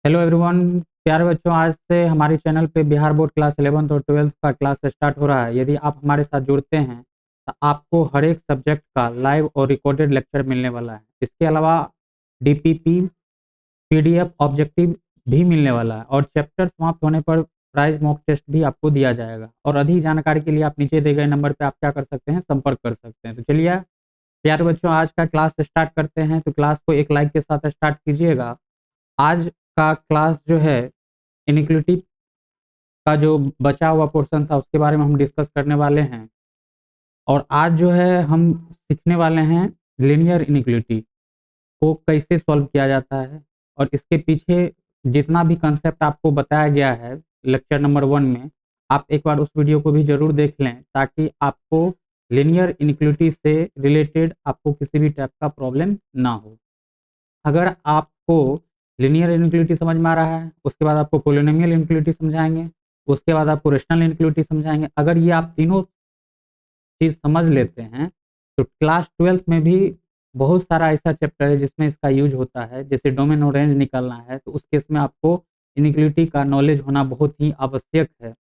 Hello everyone, प्यारे बच्चों, आज से हमारे चैनल पे बिहार बोर्ड क्लास 11th और 12th का क्लास स्टार्ट हो रहा है। यदि आप हमारे साथ जुड़ते हैं तो आपको हर एक सब्जेक्ट का लाइव और रिकॉर्डेड लेक्चर मिलने वाला है। इसके अलावा डीपीपी, पीडीएफ, ऑब्जेक्टिव भी मिलने वाला है और चैप्टर समाप्त होने पर प्राइज मॉक टेस्ट भी आपको दिया जाएगा। और अधिक जानकारी के लिए आप नीचे दिए गए नंबर पर आप क्या कर सकते हैं, संपर्क कर सकते हैं। तो चलिए प्यारे बच्चों, आज का क्लास स्टार्ट करते हैं। तो क्लास को एक लाइक के साथ स्टार्ट कीजिएगा। आज का क्लास जो है इनिक्विटी का जो बचा हुआ पोर्शन था उसके बारे में हम डिस्कस करने वाले हैं। और आज जो है हम सीखने वाले हैं लीनियर इनिक्विटी को कैसे सॉल्व किया जाता है। और इसके पीछे जितना भी कंसेप्ट आपको बताया गया है लेक्चर नंबर 1 में, आप एक बार उस वीडियो को भी जरूर देख लें ताकि आपको लीनियर इनिक्विटी से रिलेटेड आपको किसी भी टाइप का प्रॉब्लम ना हो। अगर आपको लीनियर इनिक्विटी समझ में आ रहा है, उसके बाद आपको पॉलिनोमियल इनिक्विटी समझाएंगे, उसके बाद आपको रेशनल इनिक्विटी समझाएंगे। अगर ये आप तीनों चीज़ समझ लेते हैं तो क्लास 12th में भी बहुत सारा ऐसा चैप्टर है जिसमें इसका यूज होता है। जैसे डोमेन और रेंज निकालना है तो उस केस में आपको इनिक्विटी का नॉलेज होना बहुत ही आवश्यक है।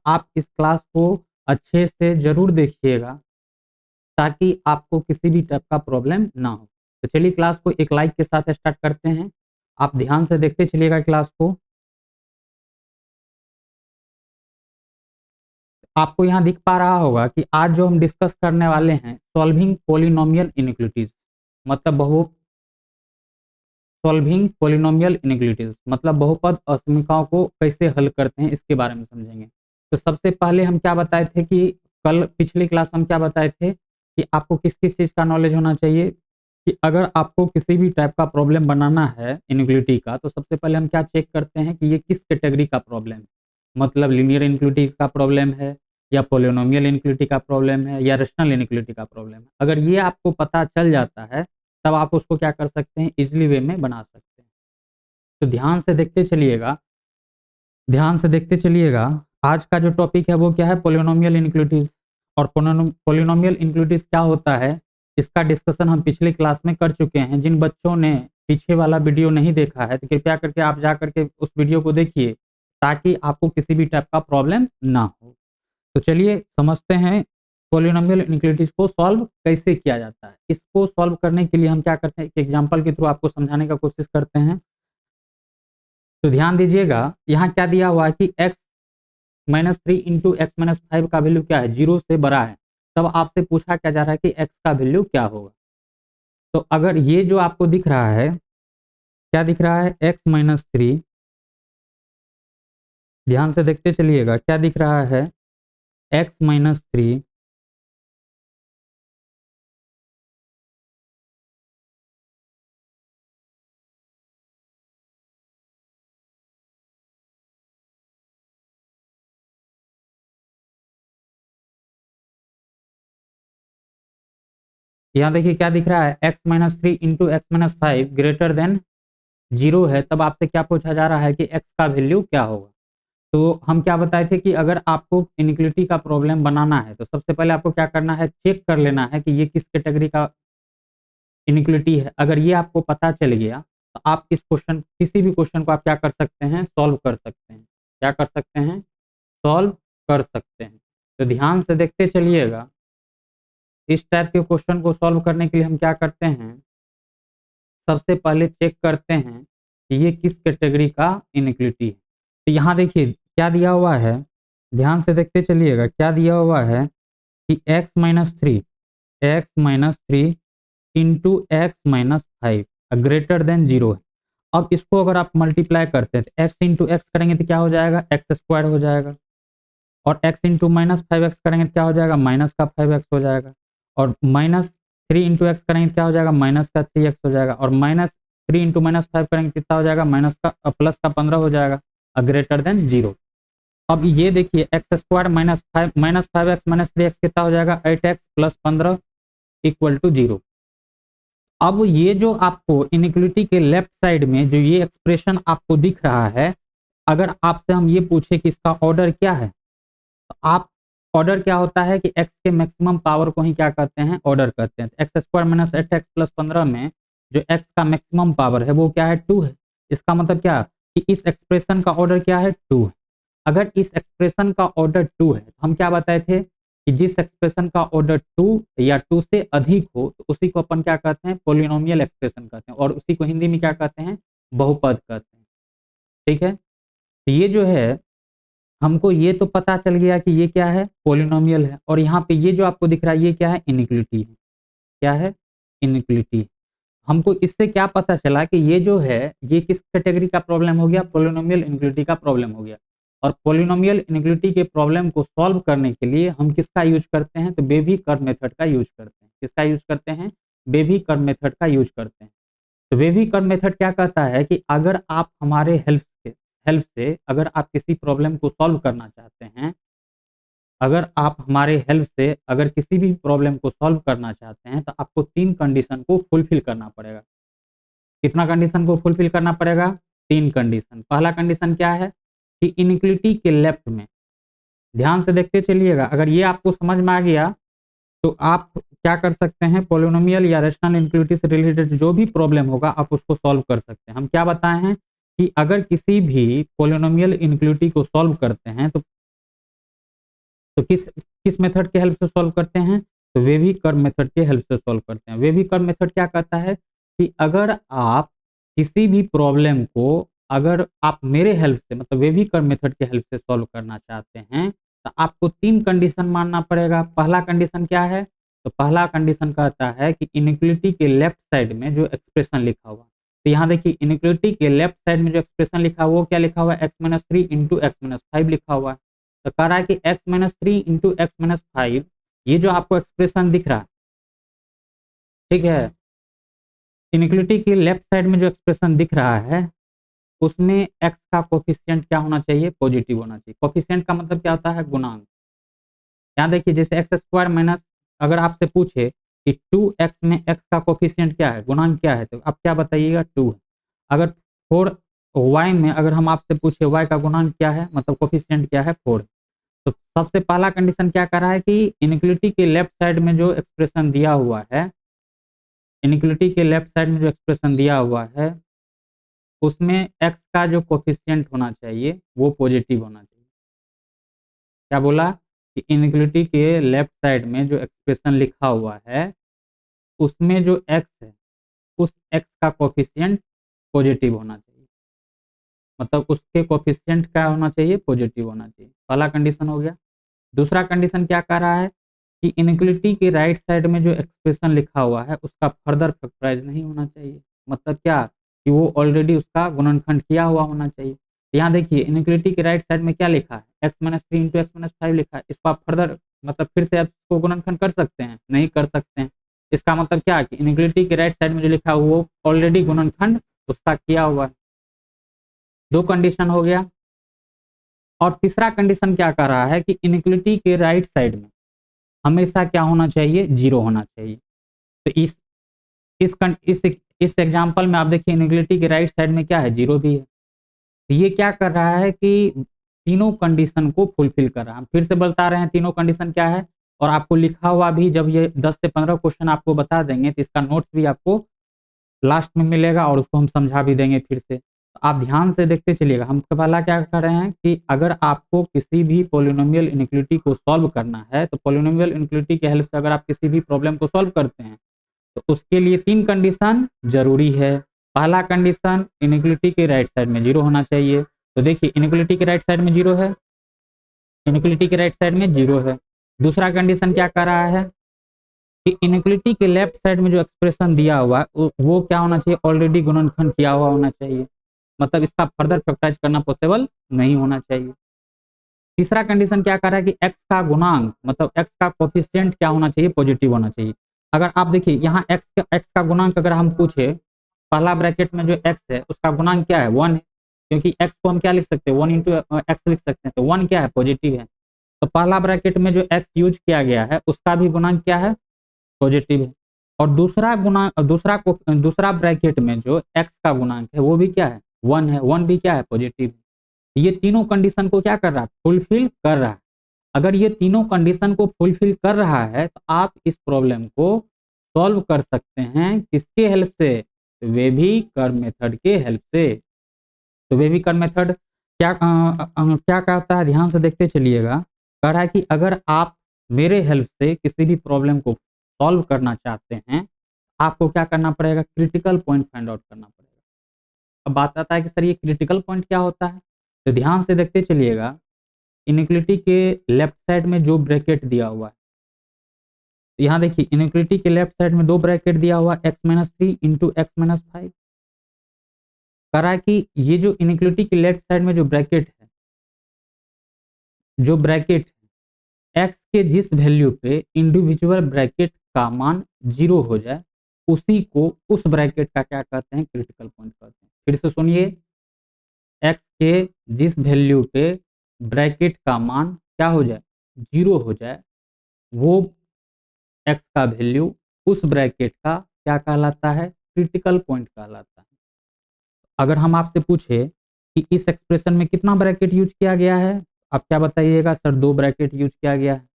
आप इस क्लास को अच्छे से ज़रूर देखिएगा ताकि आपको किसी भी टाइप का प्रॉब्लम ना हो। तो चलिए क्लास को एक लाइक के साथ स्टार्ट करते हैं। आप ध्यान से देखते चलिएगा क्लास को। आपको यहाँ दिख पा रहा होगा कि आज जो हम डिस्कस करने वाले हैं सॉल्विंग पॉलिनोमियल इनिक्विटीज, मतलब सॉल्विंग पॉलिनोमियल इनिक्विटीज मतलब बहुपद असमीकाओं को कैसे हल करते हैं, इसके बारे में समझेंगे। तो सबसे पहले हम क्या बताए थे कि कल पिछली क्लास हम क्या बताए थे कि आपको किस किस चीज़ का नॉलेज होना चाहिए कि अगर आपको किसी भी टाइप का प्रॉब्लम बनाना है इनिक्विटी का तो सबसे पहले हम क्या चेक करते हैं कि ये किस कैटेगरी का प्रॉब्लम है। मतलब लीनियर इनिक्विटी का प्रॉब्लम है या पॉलिनोमियल इनिक्विटी का प्रॉब्लम है या रेशनल इनिक्विटी का प्रॉब्लम है। अगर ये आपको पता चल जाता है तब आप उसको क्या कर सकते हैं, इजिली वे में बना सकते हैं। तो ध्यान से देखते चलिएगा। आज का जो टॉपिक है वो क्या है, पॉलिनोमियल इनिक्विटीज। और पॉलिनोमियल इनिक्विटीज क्या होता है इसका डिस्कशन हम पिछली क्लास में कर चुके हैं। जिन बच्चों ने पीछे वाला वीडियो नहीं देखा है तो कृपया करके आप जा करके उस वीडियो को देखिए ताकि आपको किसी भी टाइप का प्रॉब्लम ना हो। तो चलिए समझते हैं पॉलिनोमियल इनिक्विटीज को सॉल्व कैसे किया जाता है। इसको सॉल्व करने के लिए हम क्या करते हैं, एक एग्जांपल के थ्रू आपको समझाने का कोशिश करते हैं। तो ध्यान दीजिएगा, यहाँ क्या दिया हुआ है कि x-3 इंटू x-5 का वैल्यू क्या है, 0 से बड़ा है। तब आपसे पूछा क्या जा रहा है कि x का वैल्यू क्या होगा। तो अगर ये जो आपको दिख रहा है, क्या दिख रहा है, x-3, ध्यान से देखते चलिएगा क्या दिख रहा है, x-3 यहाँ देखिए क्या दिख रहा है, x-3 into x-5 greater than 0 है। तब आपसे क्या पूछा जा रहा है कि x का वैल्यू क्या होगा। तो हम क्या बताए थे कि अगर आपको इनिक्विटी का प्रॉब्लम बनाना है तो सबसे पहले आपको क्या करना है, चेक कर लेना है कि ये किस कैटेगरी का इनिक्विटी है। अगर ये आपको पता चल गया तो आप किसी भी क्वेश्चन को आप क्या कर सकते हैं, सॉल्व कर सकते हैं। क्या कर सकते हैं, सॉल्व कर सकते हैं। तो ध्यान से देखते चलिएगा, इस टाइप के क्वेश्चन को सॉल्व करने के लिए हम क्या करते हैं, सबसे पहले चेक करते हैं कि ये किस कैटेगरी का इनिक्विटी है। तो यहाँ देखिए क्या दिया हुआ है, ध्यान से देखते चलिएगा क्या दिया हुआ है कि x-3 into x-5 greater than 0 है। अब इसको अगर आप मल्टीप्लाई करते हैं तो x इंटू एक्स करेंगे तो क्या हो जाएगा, एक्स स्क्वायर हो जाएगा। और x इंटू -5x करेंगे तो क्या हो जाएगा, माइनस का 5x हो जाएगा। और -3 इंटू एक्स करेंगे तो क्या हो जाएगा, माइनस का 3x हो जाएगा। और -3 इंटू -5 करेंगे कितना हो जाएगा, प्लस का 15 हो जाएगा, ग्रेटर देन 0। अब ये देखिए एक्स स्क्वायर -5x -3x कितना हो जाएगा, 8x प्लस 15 इक्वल टू 0। अब ये जो आपको इनिक्विटी के लेफ्ट साइड में जो ये एक्सप्रेशन आपको दिख रहा है, अगर आपसे हम ये पूछे कि इसका ऑर्डर क्या है, तो आप ऑर्डर क्या होता है कि x के मैक्सिमम पावर को ही क्या कहते हैं, ऑर्डर कहते हैं। X square minus 8x plus 15 में जो x का मैक्सिमम पावर है वो क्या है, 2 है। इसका मतलब क्या कि इस एक्सप्रेशन का ऑर्डर क्या है, 2 है। अगर इस एक्सप्रेशन का ऑर्डर 2 है तो हम क्या बताए थे कि जिस एक्सप्रेशन का ऑर्डर 2 या 2 से अधिक हो तो उसी को अपन क्या कहते हैं, पॉलिनोमियल एक्सप्रेशन कहते हैं, और उसी को हिंदी में क्या कहते हैं, बहुपद कहते हैं। ठीक है, तो ये जो है हमको ये तो पता चल गया कि ये क्या है, पॉलिनोमियल है, और यहाँ पे ये जो आपको दिख रहा है ये क्या है, इनइक्वालिटी है। क्या है, इनइक्वालिटी। हमको इससे क्या पता चला कि ये जो है ये किस कैटेगरी का प्रॉब्लम हो गया, पॉलिनोमियल इनइक्वालिटी का प्रॉब्लम हो गया। और पॉलिनोमियल इनइक्वालिटी के प्रॉब्लम को सॉल्व करने के लिए हम किसका यूज करते हैं, तो बेबी कर्व मेथड का यूज करते हैं। किसका यूज करते हैं, बेबी कर्व मेथड का यूज करते हैं। तो बेबी कर्व मेथड क्या कहता है कि अगर आप हमारे हेल्प से अगर आप किसी प्रॉब्लम को सॉल्व करना चाहते हैं, अगर आप हमारे हेल्प से अगर किसी भी प्रॉब्लम को सॉल्व करना चाहते हैं तो आपको 3 कंडीशन को फुलफिल करना पड़ेगा। कितना कंडीशन को फुलफिल करना पड़ेगा, 3 कंडीशन। पहला कंडीशन क्या है कि इनइक्वालिटी के लेफ्ट में, ध्यान से देखते चलिएगा, अगर ये आपको समझ में आ गया तो आप क्या कर सकते हैं, पॉलिनोमियल या रैशनल इनइक्वालिटी से रिलेटेड जो भी प्रॉब्लम होगा आप उसको सॉल्व कर सकते हैं। हम क्या बताए हैं कि अगर किसी भी पॉलिनोमियल इनइक्वालिटी को सॉल्व करते हैं तो किस किस मेथड के हेल्प से सॉल्व करते हैं, तो वेवी कर्व मेथड के हेल्प से सॉल्व करते हैं। वेवी कर्व मेथड क्या कहता है कि अगर आप किसी भी प्रॉब्लम को अगर आप मेरे हेल्प से मतलब वेवी कर्व मेथड के हेल्प से सॉल्व करना चाहते हैं तो आपको 3 कंडीशन मानना पड़ेगा। पहला कंडीशन क्या है, तो पहला कंडीशन कहता है कि इनइक्वालिटी के लेफ्ट साइड में जो एक्सप्रेशन लिखा हुआ, तो यहाँ देखिए इनइक्वालिटी के लेफ्ट साइड में जो एक्सप्रेशन लिखा हुआ वो क्या लिखा हुआ है, x-3 इंटू x-5 लिखा हुआ है। तो कह रहा है कि x-3 इंटू x-5, ये जो आपको एक्सप्रेशन दिख रहा है, ठीक है, इनइक्वालिटी के लेफ्ट साइड में जो एक्सप्रेशन दिख रहा है उसमें x का कोफिशिएंट क्या होना चाहिए, पॉजिटिव होना चाहिए। कोफिशिएंट का मतलब क्या होता है, गुणांक। यहाँ देखिए जैसे एक्स स्क्वायर माइनस, अगर आपसे पूछे कि 2x में x का कोफिशिएंट क्या है, गुणांक क्या है, तो आप क्या बताइएगा, 2 है। अगर 4y में अगर हम आपसे पूछे y का गुणांक क्या है, मतलब कोफिशिएंट क्या है, 4। तो सबसे पहला कंडीशन क्या कर रहा है कि इनइक्वालिटी के लेफ्ट साइड में जो एक्सप्रेशन दिया हुआ है, इनइक्वालिटी के लेफ्ट साइड में जो एक्सप्रेशन दिया हुआ है उसमें x का जो कोफिशिएंट होना चाहिए वो पॉजिटिव होना चाहिए। क्या बोला कि इनइक्वालिटी के लेफ्ट साइड में जो एक्सप्रेशन लिखा हुआ है उसमें जो x है उस x का कोफिशिएंट पॉजिटिव होना चाहिए, मतलब उसके कोफिशिएंट क्या होना चाहिए, पॉजिटिव होना चाहिए। पहला कंडीशन हो गया। दूसरा कंडीशन क्या कह रहा है कि इनइक्वालिटी के राइट साइड में जो एक्सप्रेशन लिखा हुआ है उसका फर्दर फैक्टराइज नहीं होना चाहिए, मतलब क्या कि वो ऑलरेडी उसका गुणनखंड किया हुआ होना चाहिए। यहाँ देखिए इनइक्वालिटी के राइट साइड में क्या लिखा है, x-3 इंटू x-5 लिखा है। इसको आप फर्दर मतलब फिर से आप इसको गुणनखंड कर सकते हैं, नहीं कर सकते हैं। इसका मतलब क्या कि इनइक्वालिटी के राइट साइड में जो लिखा हुआ वो ऑलरेडी गुणनखंड उसका किया हुआ है। 2 कंडीशन हो गया। और तीसरा कंडीशन क्या कह रहा है कि इनइक्वालिटी के राइट साइड में हमेशा क्या होना चाहिए, 0 होना चाहिए। तो इस एग्जांपल में आप देखिए इनइक्वालिटी के राइट साइड में क्या है, 0 भी है। तो ये क्या कर रहा है कि तीनों कंडीशन को फुलफिल कर रहा है। हम फिर से बता रहे हैं तीनों कंडीशन क्या है, और आपको लिखा हुआ भी जब ये 10 से 15 क्वेश्चन आपको बता देंगे तो इसका नोट्स भी आपको लास्ट में मिलेगा और उसको हम समझा भी देंगे फिर से। तो आप ध्यान से देखते चलिएगा। हम पहला क्या कर रहे हैं कि अगर आपको किसी भी पॉलिनोमियल इनइक्वालिटी को सॉल्व करना है तो पॉलिनोमियल इनइक्वालिटी के हेल्प से अगर आप किसी भी प्रॉब्लम को सॉल्व करते हैं तो उसके लिए 3 कंडीशन जरूरी है। पहला कंडीशन इनइक्वालिटी के राइट साइड में 0 होना चाहिए। तो देखिए इनइक्वालिटी के राइट साइड में 0 है, इनइक्वालिटी के राइट साइड में 0 है। दूसरा कंडीशन क्या कर रहा है कि इनइक्वालिटी के लेफ्ट साइड में जो एक्सप्रेशन दिया हुआ है वो क्या होना चाहिए, ऑलरेडी गुणनखंड किया हुआ होना चाहिए, मतलब इसका फर्दर फैक्टराइज करना पॉसिबल नहीं होना चाहिए। तीसरा कंडीशन क्या कर रहा है कि x का गुणांक मतलब x का कोफिशिएंट क्या होना चाहिए, पॉजिटिव होना चाहिए। अगर आप देखिए यहाँ x का गुणांक अगर हम पूछे, पहला ब्रैकेट में जो x है उसका गुणांक क्या है, 1 है, क्योंकि x को हम क्या लिख सकते हैं, 1 इंटू एक्स लिख सकते हैं, तो 1 क्या है, पॉजिटिव है। तो पहला ब्रैकेट में जो x यूज किया गया है उसका भी गुणांक क्या है, पॉजिटिव है। और दूसरा ब्रैकेट में जो x का गुणांक है वो भी क्या है, 1 है, 1 भी क्या है, पॉजिटिव है। ये तीनों कंडीशन को क्या कर रहा है, फुलफिल कर रहा है। अगर ये तीनों कंडीशन को फुलफिल कर रहा है तो आप इस प्रॉब्लम को सॉल्व कर सकते हैं, किसके हेल्प से, वेवी कर्व मेथड के हेल्प से। तो वेविकर मेथड क्या कहता है, ध्यान से देखते चलिएगा। कह रहा है कि अगर आप मेरे हेल्प से किसी भी प्रॉब्लम को सॉल्व करना चाहते हैं, आपको क्या करना पड़ेगा, क्रिटिकल पॉइंट फाइंड आउट करना पड़ेगा। अब बात आता है कि सर ये क्रिटिकल पॉइंट क्या होता है, तो ध्यान से देखते चलिएगा। इनइक्वालिटी के लेफ्ट साइड में जो ब्रैकेट दिया हुआ है, यहाँ देखिए इनइक्वालिटी के लेफ्ट साइड में दो ब्रैकेट दिया हुआ x-3 इंटू x-5। कह रहा है कि ये जो इनइक्वालिटी के लेफ्ट साइड में जो ब्रैकेट है, x के जिस वैल्यू पे इंडिविजुअल ब्रैकेट का मान 0 हो जाए, उसी को उस ब्रैकेट का क्या कहते हैं, क्रिटिकल पॉइंट कहते हैं। फिर से सुनिए, x के जिस वैल्यू पे ब्रैकेट का मान क्या हो जाए, 0 हो जाए, वो x का वैल्यू उस ब्रैकेट का क्या कहलाता है, क्रिटिकल पॉइंट कहलाता है। अगर हम आपसे पूछे कि इस एक्सप्रेशन में कितना ब्रैकेट यूज किया गया है, आप क्या बताइएगा, सर 2 ब्रैकेट यूज किया गया है।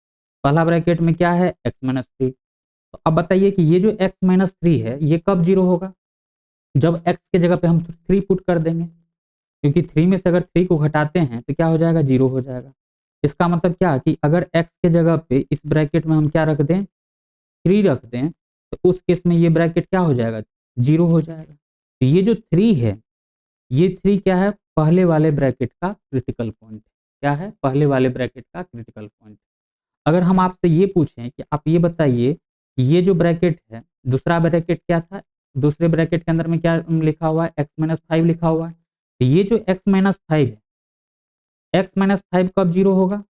पहला ब्रैकेट में क्या है, x-3। तो अब बताइए कि ये जो x-3 है, ये कब 0 होगा, जब x के जगह पे हम 3 पुट कर देंगे, क्योंकि 3 में से अगर 3 को घटाते हैं तो क्या हो जाएगा, 0 हो जाएगा। इसका मतलब क्या कि अगर x के जगह पे इस ब्रैकेट में हम क्या रख दें, 3 रख दें, तो उस केस में ये ब्रैकेट क्या हो जाएगा, 0 हो जाएगा। तो ये जो 3 है, ये 3 क्या है, पहले वाले ब्रैकेट का क्रिटिकल पॉइंट। क्या है, पहले वाले ब्रैकेट का क्रिटिकल पॉइंट। अगर हम आपसे ये पूछें कि आप ये बताइए, ये जो ब्रैकेट है, दूसरा ब्रैकेट क्या था, दूसरे ब्रैकेट के अंदर में क्या लिखा हुआ है, x-5 लिखा हुआ है। तो ये जो x-5 है, x-5 कब 0 होगा,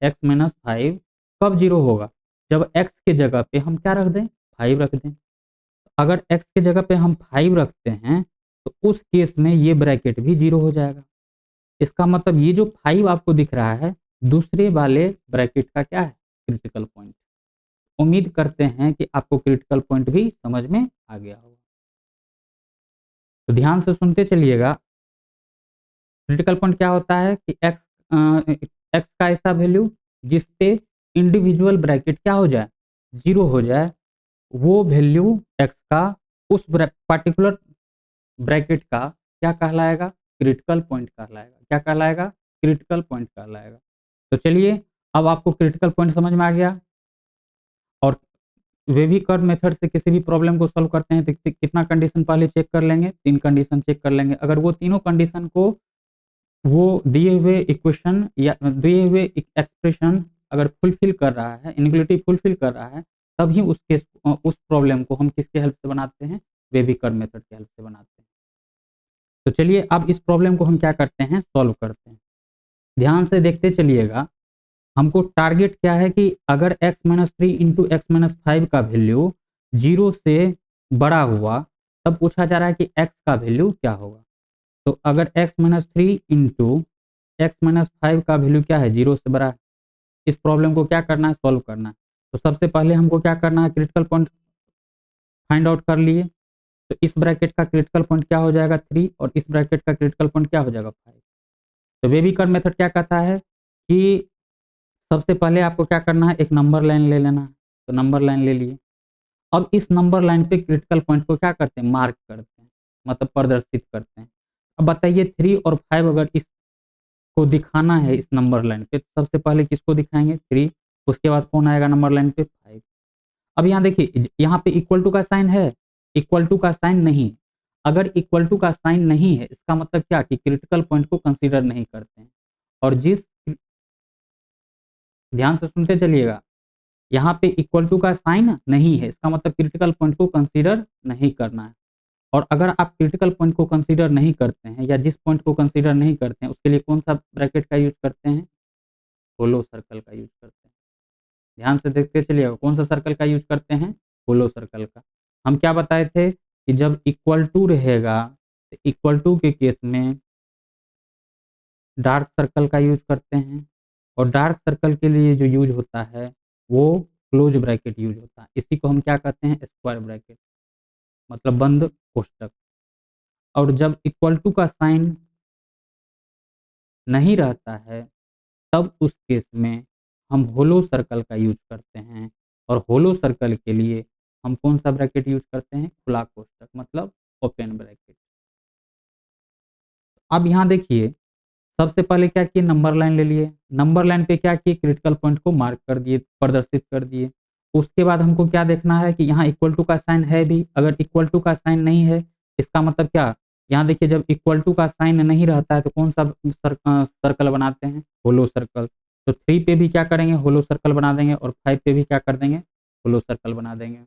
x-5 कब 0 होगा, जब x के जगह पे हम क्या रख दें, 5 रख दें। अगर x के जगह पे हम 5 रखते हैं, तो उस केस में ये ब्रैकेट भी 0 हो जाएगा। इसका मतलब ये जो 5 आपको दिख रहा है, दूसरे वाले ब्रैकेट का क्या है, क्रिटिकल पॉइंट। उम्मीद करते हैं कि आपको क्रिटिकल पॉइंट भी समझ में आ गया होगा। तो ध्यान से सुनते चलिएगा। क्रिटिकल पॉइंट क्या होता है कि x का ऐसा वैल्यू जिस पे इंडिविजुअल ब्रैकेट क्या हो जाए, 0 हो जाए, वो वैल्यू x का उस पर्टिकुलर ब्रैकेट का क्या कहलाएगा, क्रिटिकल पॉइंट कहलाएगा। क्या कहलाएगा, क्रिटिकल पॉइंट कहलाएगा। तो चलिए, अब आपको क्रिटिकल पॉइंट समझ में आ गया। और वेवी कर्व मेथड से किसी भी प्रॉब्लम को सॉल्व करते हैं तो कितना कंडीशन पहले चेक कर लेंगे, 3 कंडीशन चेक कर लेंगे। अगर वो तीनों कंडीशन को वो दिए हुए इक्वेशन या दिए हुए एक्सप्रेशन अगर फुलफिल कर रहा है, इनइक्वालिटी फुलफिल कर रहा है, तभी उस प्रॉब्लम को हम किसके हेल्प से बनाते हैं, वेवी कर्व मेथड की हेल्प से बनाते हैं। तो चलिए अब इस प्रॉब्लम को हम क्या करते हैं, सॉल्व करते हैं। ध्यान से देखते चलिएगा। हमको टारगेट क्या है कि अगर x-3 इंटू x-5 का वैल्यू 0 से बड़ा हुआ, तब पूछा जा रहा है कि x का वैल्यू क्या होगा। तो अगर x-3 इंटू x-5 का वैल्यू क्या है, 0 से बड़ा है, इस प्रॉब्लम को क्या करना है, सॉल्व करना है। तो सबसे पहले हमको क्या करना है, क्रिटिकल पॉइंट फाइंड आउट कर लिए। तो इस ब्रैकेट का क्रिटिकल पॉइंट क्या हो जाएगा, 3, और इस ब्रैकेट का क्रिटिकल पॉइंट क्या हो जाएगा, 5। तो वेविकर मेथड क्या कहता है कि सबसे पहले आपको क्या करना है, एक नंबर लाइन ले लेना है। तो नंबर लाइन ले लिए। अब इस नंबर लाइन पे क्रिटिकल पॉइंट को क्या करते हैं, मार्क करते हैं, मतलब प्रदर्शित करते हैं। अब बताइए 3 और 5 अगर इसको दिखाना है इस नंबर लाइन पे, तो सबसे पहले किसको दिखाएंगे, 3। उसके बाद कौन आएगा नंबर लाइन पे, 5। अब यहाँ देखिए, यहाँ पे इक्वल टू का साइन है, इक्वल टू का साइन नहीं। अगर इक्वल टू का साइन नहीं है, इसका मतलब क्या कि क्रिटिकल पॉइंट को कंसीडर नहीं करते हैं। और जिस ध्यान से सुनते चलिएगा, यहाँ पे इक्वल टू का साइन नहीं है, इसका मतलब क्रिटिकल पॉइंट को कंसीडर नहीं करना है। और अगर आप क्रिटिकल पॉइंट को कंसीडर नहीं करते हैं, या जिस पॉइंट को कंसीडर नहीं करते हैं, उसके लिए कौन सा ब्रैकेट का यूज करते हैं, होलो सर्कल का यूज करते हैं। ध्यान से देखते चलिएगा, कौन सा सर्कल का यूज करते हैं, होलो सर्कल का। हम क्या बताए थे कि जब इक्वल टू रहेगा, तो इक्वल टू के केस में डार्क सर्कल का यूज करते हैं। और डार्क सर्कल के लिए जो यूज होता है, वो क्लोज ब्रैकेट यूज होता है। इसी को हम क्या कहते हैं, स्क्वायर ब्रैकेट, मतलब बंद कोष्ठक। और जब इक्वल टू का साइन नहीं रहता है, तब उस केस में हम होलो सर्कल का यूज करते हैं। और होलो सर्कल के लिए हम कौन सा ब्रैकेट यूज करते हैं, खुला कोष्ठक, मतलब ओपन ब्रैकेट। अब यहाँ देखिए, सबसे पहले क्या किए, नंबर लाइन ले लिए, नंबर लाइन पे क्या किए, क्रिटिकल पॉइंट को मार्क कर दिए, प्रदर्शित कर दिए। उसके बाद हमको क्या देखना है कि यहाँ इक्वल टू का साइन है भी, अगर इक्वल टू का साइन नहीं है, इसका मतलब क्या, यहाँ देखिए जब इक्वल टू का साइन नहीं रहता है तो कौन सा सर्कल बनाते हैं, होलो सर्कल। तो 3 पे भी क्या करेंगे, होलो सर्कल बना देंगे, और 5 पे भी क्या कर देंगे, होलो सर्कल बना देंगे।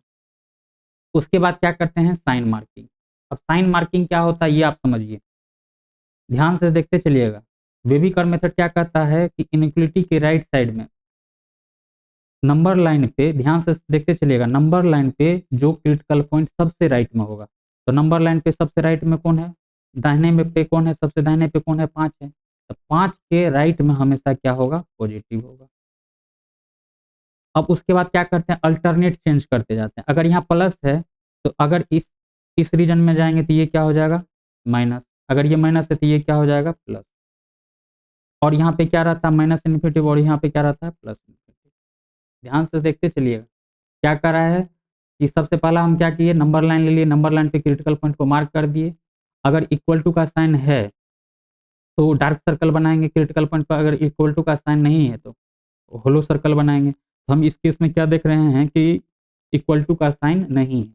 उसके बाद क्या करते हैं, साइन मार्किंग। अब साइन मार्किंग क्या होता है ये आप समझिए, ध्यान से देखते चलिएगा। वेबिकर मेथड क्या कहता है कि इनइक्वलिटी के राइट साइड में नंबर लाइन पे, ध्यान से देखते चलिएगा, नंबर लाइन पे जो क्रिटिकल पॉइंट सबसे राइट में होगा, तो नंबर लाइन पे सबसे राइट में कौन है, दाहिने में पे कौन है, सबसे दाहिने पे कौन है, 5 है, तो 5 के राइट में हमेशा क्या होगा, पॉजिटिव होगा। अब उसके बाद क्या करते हैं, अल्टरनेट चेंज करते जाते हैं। अगर यहाँ प्लस है तो अगर इस रीजन में जाएंगे तो ये क्या हो जाएगा, माइनस, अगर ये माइनस है तो ये क्या हो जाएगा, प्लस। और यहाँ पे क्या रहता है, माइनस इन्फिनिटी, और यहाँ पे क्या रहता है, प्लस इन्फिनिटी। ध्यान से देखते चलिएगा, क्या कर रहा है कि सबसे पहला हम क्या किए, नंबर लाइन ले लिए, नंबर लाइन पे क्रिटिकल पॉइंट को मार्क कर दिए। अगर इक्वल टू का साइन है तो डार्क सर्कल बनाएंगे क्रिटिकल पॉइंट पर, अगर इक्वल टू का साइन नहीं है तो होलो सर्कल बनाएंगे। तो हम इस केस में क्या देख रहे हैं कि इक्वल टू का साइन नहीं है।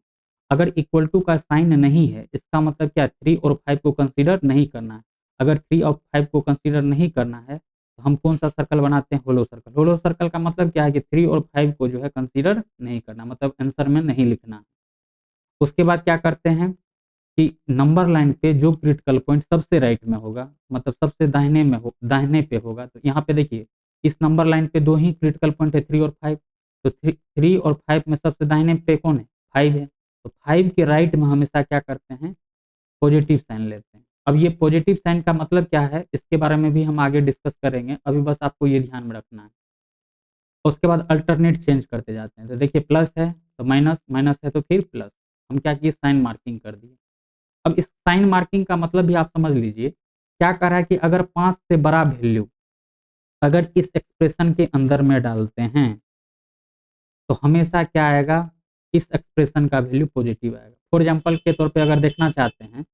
अगर इक्वल टू का साइन नहीं है, इसका मतलब क्या, 3 और 5 को कंसीडर नहीं करना है। अगर 3 और 5 को कंसीडर नहीं करना है तो हम कौन सा सर्कल बनाते हैं, होलो सर्कल। होलो सर्कल का मतलब क्या है कि 3 और 5 को जो है कंसीडर नहीं करना, मतलब आंसर में नहीं लिखना है। उसके बाद क्या करते हैं कि नंबर लाइन पे जो क्रिटिकल पॉइंट सबसे राइट में होगा, मतलब सबसे दाहिने में हो, दाहिने पे होगा, तो यहाँ पे देखिए इस नंबर लाइन पे 2 ही क्रिटिकल पॉइंट है, 3 और 5। तो 3 और 5 में सबसे दाहिने पे कौन है, 5 है। तो 5 के राइट में हमेशा क्या करते हैं, पॉजिटिव साइन लेते हैं। अब ये पॉजिटिव साइन का मतलब क्या है, इसके बारे में भी हम आगे डिस्कस करेंगे, अभी बस आपको ये ध्यान में रखना है। उसके बाद अल्टरनेट चेंज करते जाते हैं, तो देखिए प्लस है तो माइनस, माइनस है तो फिर प्लस। हम क्या किए, साइन मार्किंग कर दिए। अब इस साइन मार्किंग का मतलब भी आप समझ लीजिए, क्या कर रहा है कि अगर 5 से बड़ा वैल्यू अगर इस एक्सप्रेशन के अंदर में डालते हैं तो हमेशा क्या आएगा, इस एक्सप्रेशन का वैल्यू पॉजिटिव आएगा। फॉर एग्जांपल के तौर पे अगर देखना चाहते हैं,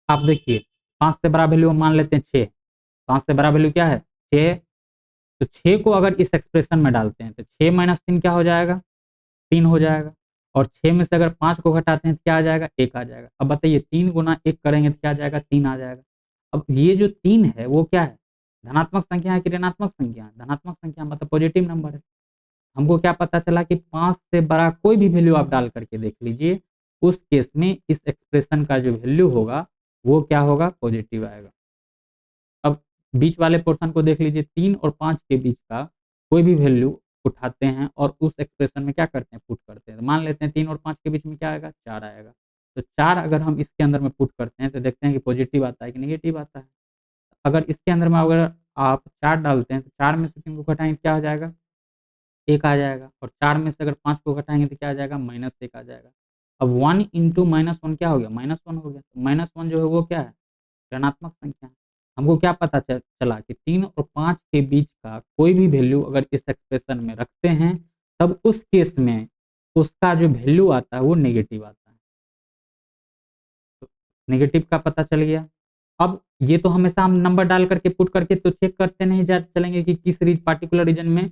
आप देखिए 5 से बड़ा वैल्यू हम मान लेते हैं 6, 5 से बड़ा वैल्यू क्या है, 6। तो 6 को अगर इस एक्सप्रेशन में डालते हैं तो 6 माइनस 3 क्या हो जाएगा, 3 हो जाएगा। और 6 में से अगर 5 को घटाते हैं तो क्या आ जाएगा, 1 आ जाएगा। अब बताइए 3 गुना 1 करेंगे तो क्या आ जाएगा, 3 आ जाएगा। अब ये जो 3 है वो क्या है, धनात्मक संख्या है कि ऋणात्मक संख्या है, धनात्मक संख्या मतलब पॉजिटिव नंबर है। हमको क्या पता चला कि 5 से बड़ा कोई भी वैल्यू आप डाल करके देख लीजिए, उस केस में इस एक्सप्रेशन का जो वैल्यू होगा वो क्या होगा, पॉजिटिव आएगा। अब बीच वाले पोर्शन को देख लीजिए, 3 और 5 के बीच का कोई भी वैल्यू उठाते हैं और उस एक्सप्रेशन में क्या करते हैं, पुट करते हैं। तो मान लेते हैं 3 और 5 के बीच में क्या आएगा, 4 आएगा। तो 4 अगर हम इसके अंदर में पुट करते हैं तो देखते हैं कि पॉजिटिव आता है कि नेगेटिव आता है। अगर इसके अंदर में अगर आप 4 डालते हैं तो 4 में से 3 को घटाएंगे क्या आ जाएगा, 1 आ जाएगा। और 4 में से अगर 5 को घटाएंगे तो क्या आ जाएगा, -1 आ जाएगा। अब 1 इंटू -1 क्या हो गया, -1 हो गया। तो -1 जो है वो क्या है, ऋणात्मक संख्या है। हमको क्या पता चला कि 3 और 5 के बीच का कोई भी वैल्यू अगर इस एक्सप्रेशन में रखते हैं, तब उस केस में उसका जो वैल्यू आता है वो नेगेटिव आता है। तो नेगेटिव का पता चल गया। अब ये तो हमेशा हम नंबर डाल करके पुट करके तो चेक करते नहीं जा चलेंगे कि किस पार्टिकुलर रीजन में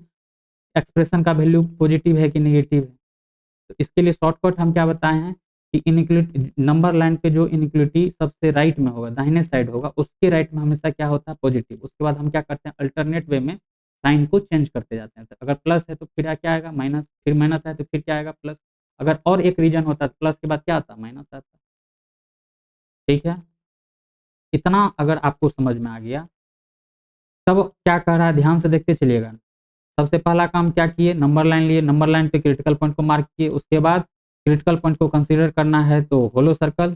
एक्सप्रेशन का वैल्यू पॉजिटिव है कि नेगेटिव है। तो इसके लिए शॉर्टकट हम क्या बताए हैं कि इनइक्वलिटी, नंबर लाइन पे जो इनइक्वलिटी सबसे राइट में होगा, दाहिने साइड होगा, उसके राइट में हमेशा क्या होता है, पॉजिटिव। उसके बाद हम क्या करते हैं, अल्टरनेट वे में साइन को चेंज करते जाते हैं। तो अगर प्लस है तो फिर क्या आएगा, माइनस, फिर माइनस है तो फिर क्या आएगा, प्लस। अगर और एक रीजन होता है तो प्लस के बाद क्या आता है, माइनस आता है। ठीक है, इतना अगर आपको समझ में आ गया, तब क्या कह रहा है, ध्यान से देखते चलिएगा। सबसे पहला काम क्या किए, नंबर लाइन लिए, नंबर लाइन पे क्रिटिकल पॉइंट को मार्क किए। उसके बाद क्रिटिकल पॉइंट को कंसीडर करना है तो होलो सर्कल,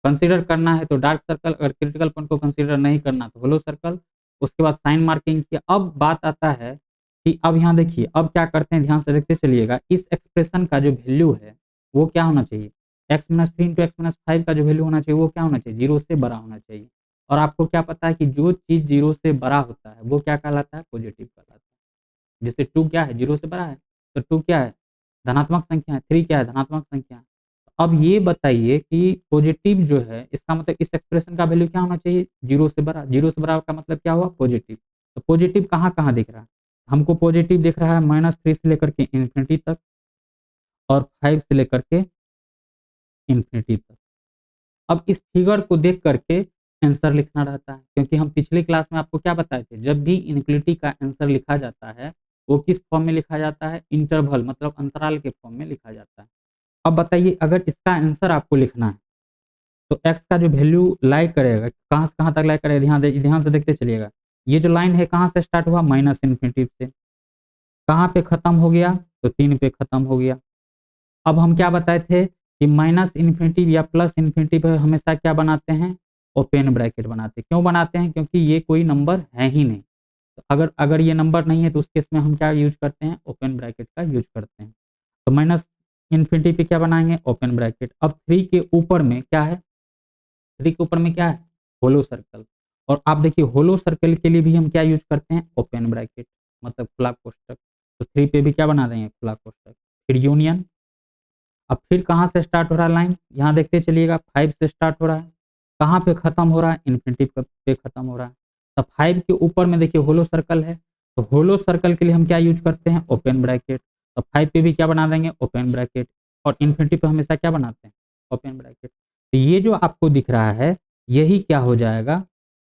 कंसीडर करना है तो डार्क सर्कल, अगर क्रिटिकल पॉइंट को कंसीडर नहीं करना तो होलो सर्कल। उसके बाद साइन मार्किंग किया। अब बात आता है कि अब यहाँ देखिए, अब क्या करते हैं, ध्यान से देखते चलिएगा, इस एक्सप्रेशन का जो वैल्यू है वो क्या होना चाहिए, x-3 इंटू x-5 का जो वैल्यू होना चाहिए वो क्या होना चाहिए, 0 से बड़ा होना चाहिए। और आपको क्या पता है कि जो चीज 0 से बड़ा होता है वो क्या कहलाता है, पॉजिटिव कहलाता है। जैसे 2 क्या है, 0 से बड़ा है, तो 2 क्या है, धनात्मक संख्या है। 3 क्या है, धनात्मक संख्या है। अब ये बताइए कि पॉजिटिव जो है इसका मतलब इस एक्सप्रेशन का वैल्यू क्या होना चाहिए, 0 से बड़ा। 0 से बड़ा का मतलब क्या हुआ, पॉजिटिव। तो पॉजिटिव कहाँ-कहाँ दिख रहा है? हमको पॉजिटिव दिख रहा है -3 से लेकर के इन्फिनिटी तक और 5 से लेकर के इन्फिनिटी तक। अब इस फिगर को देख करके आंसर लिखना रहता है, क्योंकि हम पिछली क्लास में आपको क्या बताए थे, जब भी इनइक्वालिटी का आंसर लिखा जाता है, वो किस फॉर्म में लिखा जाता है, इंटरवल मतलब अंतराल के फॉर्म में लिखा जाता है। अब बताइए अगर इसका आंसर आपको लिखना है, तो x का जो वैल्यू लाई करेगा, कहाँ से कहाँ तक लाई करेगा, ध्यान से देखते चलिएगा। ये जो लाइन है कहाँ से स्टार्ट हुआ, -इन्फिनिटी से। कहाँ पे खत्म हो गया, तो 3 पे खत्म हो गया। अब हम क्या बताए थे कि -इन्फिनिटी या +इन्फिनिटी पे हमेशा क्या बनाते हैं, ओपन ब्रैकेट बनाते हैं। क्यों बनाते हैं, क्योंकि ये कोई नंबर है ही नहीं। तो अगर अगर ये नंबर नहीं है तो उस केस में हम क्या यूज़ करते हैं, ओपन ब्रैकेट का यूज़ करते हैं। तो -इन्फिनिटी पे क्या बनाएँगे, ओपन ब्रैकेट। अब 3 के ऊपर में क्या है, 3 के ऊपर में क्या है, होलो सर्कल। और आप देखिए होलो सर्कल के लिए भी हम क्या यूज़ करते हैं, ओपन ब्रैकेट मतलब खुला कोष्ठक। तो 3 पे भी क्या बना देंगे, खुला कोष्ठक। फिर यूनियन। अब फिर कहाँ से स्टार्ट हो रहा है लाइन, यहाँ देखते चलिएगा 5 से स्टार्ट हो रहा है। कहाँ पे खत्म हो रहा है, इन्फिनिटी पे खत्म हो रहा है। तो 5 के ऊपर में देखिए होलो सर्कल है, तो होलो सर्कल के लिए हम क्या यूज़ करते हैं, ओपन ब्रैकेट। तो 5 पे भी क्या बना देंगे, ओपन ब्रैकेट। और इन्फिनिटी पे हमेशा क्या बनाते हैं, ओपन ब्रैकेट। तो ये जो आपको दिख रहा है, यही क्या हो जाएगा,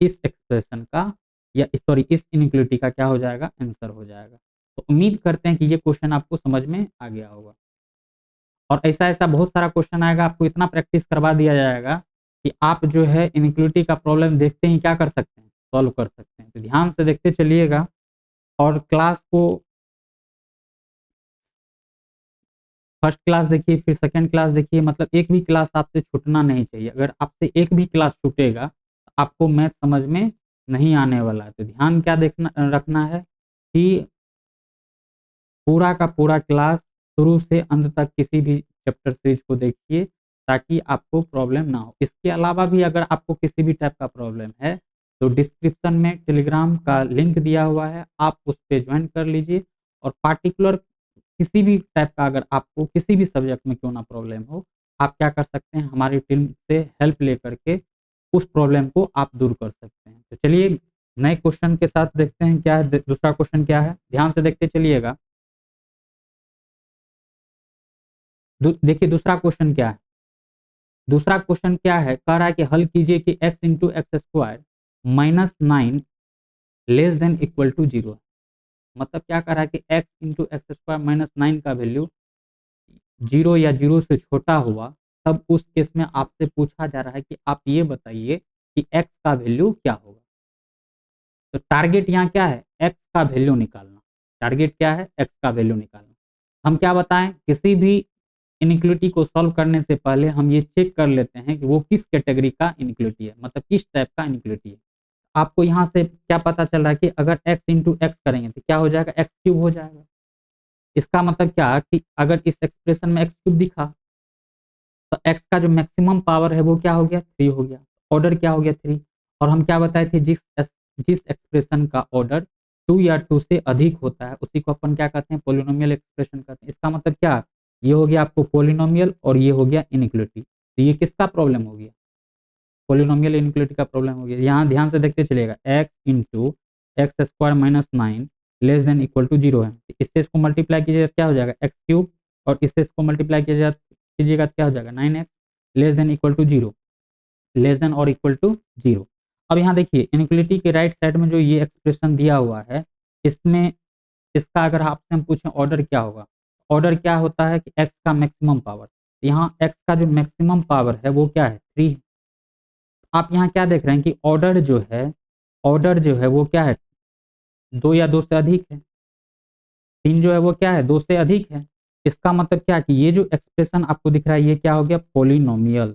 इस एक्सप्रेशन का या सॉरी इस इनइक्वालिटी का क्या हो जाएगा, आंसर हो जाएगा। तो उम्मीद करते हैं कि ये क्वेश्चन आपको समझ में आ गया होगा। और ऐसा-ऐसा बहुत सारा क्वेश्चन आएगा, आपको इतना प्रैक्टिस करवा दिया जाएगा कि आप जो है इनइक्वालिटी का प्रॉब्लम देखते ही क्या कर सकते हैं, सॉल्व कर सकते हैं। तो ध्यान से देखते चलिएगा और क्लास को फर्स्ट क्लास देखिए, फिर सेकंड क्लास देखिए, मतलब एक भी क्लास आपसे छूटना नहीं चाहिए। अगर आपसे एक भी क्लास छूटेगा, तो आपको मैथ समझ में नहीं आने वाला है। तो ध्यान क्या देखना रखना है कि पूरा का पूरा क्लास शुरू से अंत तक किसी भी चैप्टर सीरीज को देखिए, ताकि आपको प्रॉब्लम ना हो। इसके अलावा भी अगर आपको किसी भी टाइप का प्रॉब्लम है, तो डिस्क्रिप्शन में टेलीग्राम का लिंक दिया हुआ है, आप उस पे ज्वाइन कर लीजिए। और पार्टिकुलर किसी भी टाइप का अगर आपको किसी भी सब्जेक्ट में क्यों ना प्रॉब्लम हो, आप क्या कर सकते हैं, हमारी टीम से हेल्प लेकर के उस प्रॉब्लम को आप दूर कर सकते हैं। तो चलिए नए क्वेश्चन के साथ देखते हैं क्या है, दूसरा क्वेश्चन क्या है, ध्यान से देखते चलिएगा। देखिए दूसरा क्वेश्चन क्या है, दूसरा क्वेश्चन क्या है, कह रहा है कि हल कीजिए कि x into X square -9 less than equal to 0। मतलब क्या कह रहा है कि x इंटू एक्स स्क्वायर -9 का वैल्यू 0 या 0 से छोटा हुआ, तब उस केस में आपसे पूछा जा रहा है कि आप ये बताइए कि x का वैल्यू क्या होगा। तो टारगेट यहाँ क्या है, x का वैल्यू निकालना। टारगेट क्या है, x का वैल्यू निकालना। हम क्या बताएं, किसी भी इनइक्वालिटी को सॉल्व करने से पहले हम ये चेक कर लेते हैं कि वो किस कैटेगरी का इनइक्वालिटी है, मतलब किस टाइप का इनइक्वालिटी है। आपको यहाँ से क्या पता चल रहा है कि अगर x इंटू एक्स करेंगे तो क्या हो जाएगा, एक्स क्यूब हो जाएगा। इसका मतलब क्या कि अगर इस एक्सप्रेशन में एक्स क्यूब दिखा, तो x का जो मैक्सिमम पावर है वो क्या हो गया, 3 हो गया। ऑर्डर क्या हो गया, 3। और हम क्या बताए थे, जिस एक्सप्रेशन का ऑर्डर 2 या 2 से अधिक होता है उसी को अपन क्या कहते हैं, पोलिनोमियल एक्सप्रेशन कहते हैं। इसका मतलब क्या, ये हो गया आपको पोलिनोमियल और ये हो गया इनइक्वालिटी। तो ये किसका प्रॉब्लम हो गया, पोलिनोमियल इनइक्वालिटी का प्रॉब्लम हो गया। यहाँ ध्यान से देखते चलिएगा, x into X square -9 less than equal to 0 है। तो इससे इसको मल्टीप्लाई कीजिएगा क्या हो जाएगा, एक्स क्यूब। और इससे इसको मल्टीप्लाई कीजिएगा तो क्या हो जाएगा, 9x less than equal to 0, less than और इक्वल टू 0। अब यहाँ देखिए इनइक्वालिटी के राइट साइड में जो ये एक्सप्रेशन दिया हुआ है, इसमें इसका अगर आपसे हम पूछें ऑर्डर क्या होगा, ऑर्डर क्या होता है कि x का मैक्सिमम पावर। यहाँ x का जो मैक्सिमम पावर है वो क्या है, 3। आप यहाँ क्या देख रहे हैं कि ऑर्डर जो है, ऑर्डर जो है वो क्या है, 2 या 2 से अधिक है। 3 जो है वो क्या है, 2 से अधिक है। इसका मतलब क्या है कि ये जो एक्सप्रेशन आपको दिख रहा है ये क्या हो गया, पोलिनोमियल,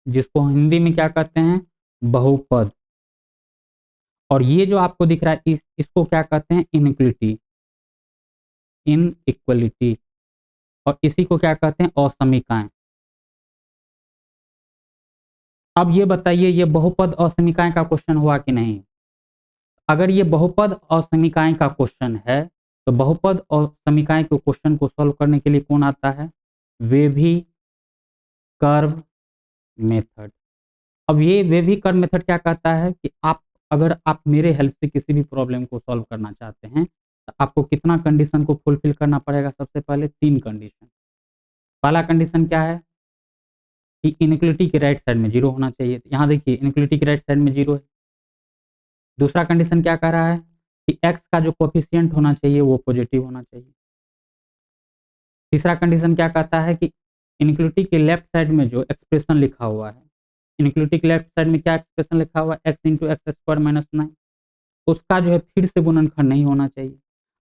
जिसको हिंदी में क्या कहते हैं, बहुपद। और ये जो आपको दिख रहा है इसको क्या कहते हैं, इनइक्वालिटी, इनइक्वालिटी। और इसी को क्या कहते हैं, असमीकाएं। अब ये बताइए ये बहुपद असमीकाएं का क्वेश्चन हुआ कि नहीं। अगर ये बहुपद और समीकाएं का क्वेश्चन है, तो बहुपद और समीकाएं के क्वेश्चन को सॉल्व करने के लिए कौन आता है, वेवी कर्व मेथड। अब ये वेवी कर्व मेथड क्या कहता है कि अगर आप मेरे हेल्प से किसी भी प्रॉब्लम को सॉल्व करना चाहते हैं तो आपको कितना कंडीशन को फुलफिल करना पड़ेगा? सबसे पहले 3 कंडीशन। पहला कंडीशन क्या है कि इनइक्वालिटी के राइट साइड में 0 होना चाहिए। यहाँ देखिए इनइक्वालिटी के राइट साइड में 0 है। दूसरा कंडीशन क्या कह रहा है कि x का जो कोएफिशिएंट होना चाहिए वो पॉजिटिव होना चाहिए। तीसरा कंडीशन क्या कहता है कि इनइक्वालिटी के लेफ्ट साइड में जो एक्सप्रेशन लिखा हुआ है, इनइक्वालिटी के लेफ्ट साइड में क्या एक्सप्रेशन लिखा हुआ है, x into X square minus 9, उसका जो है फिर से गुणनखंड नहीं होना चाहिए।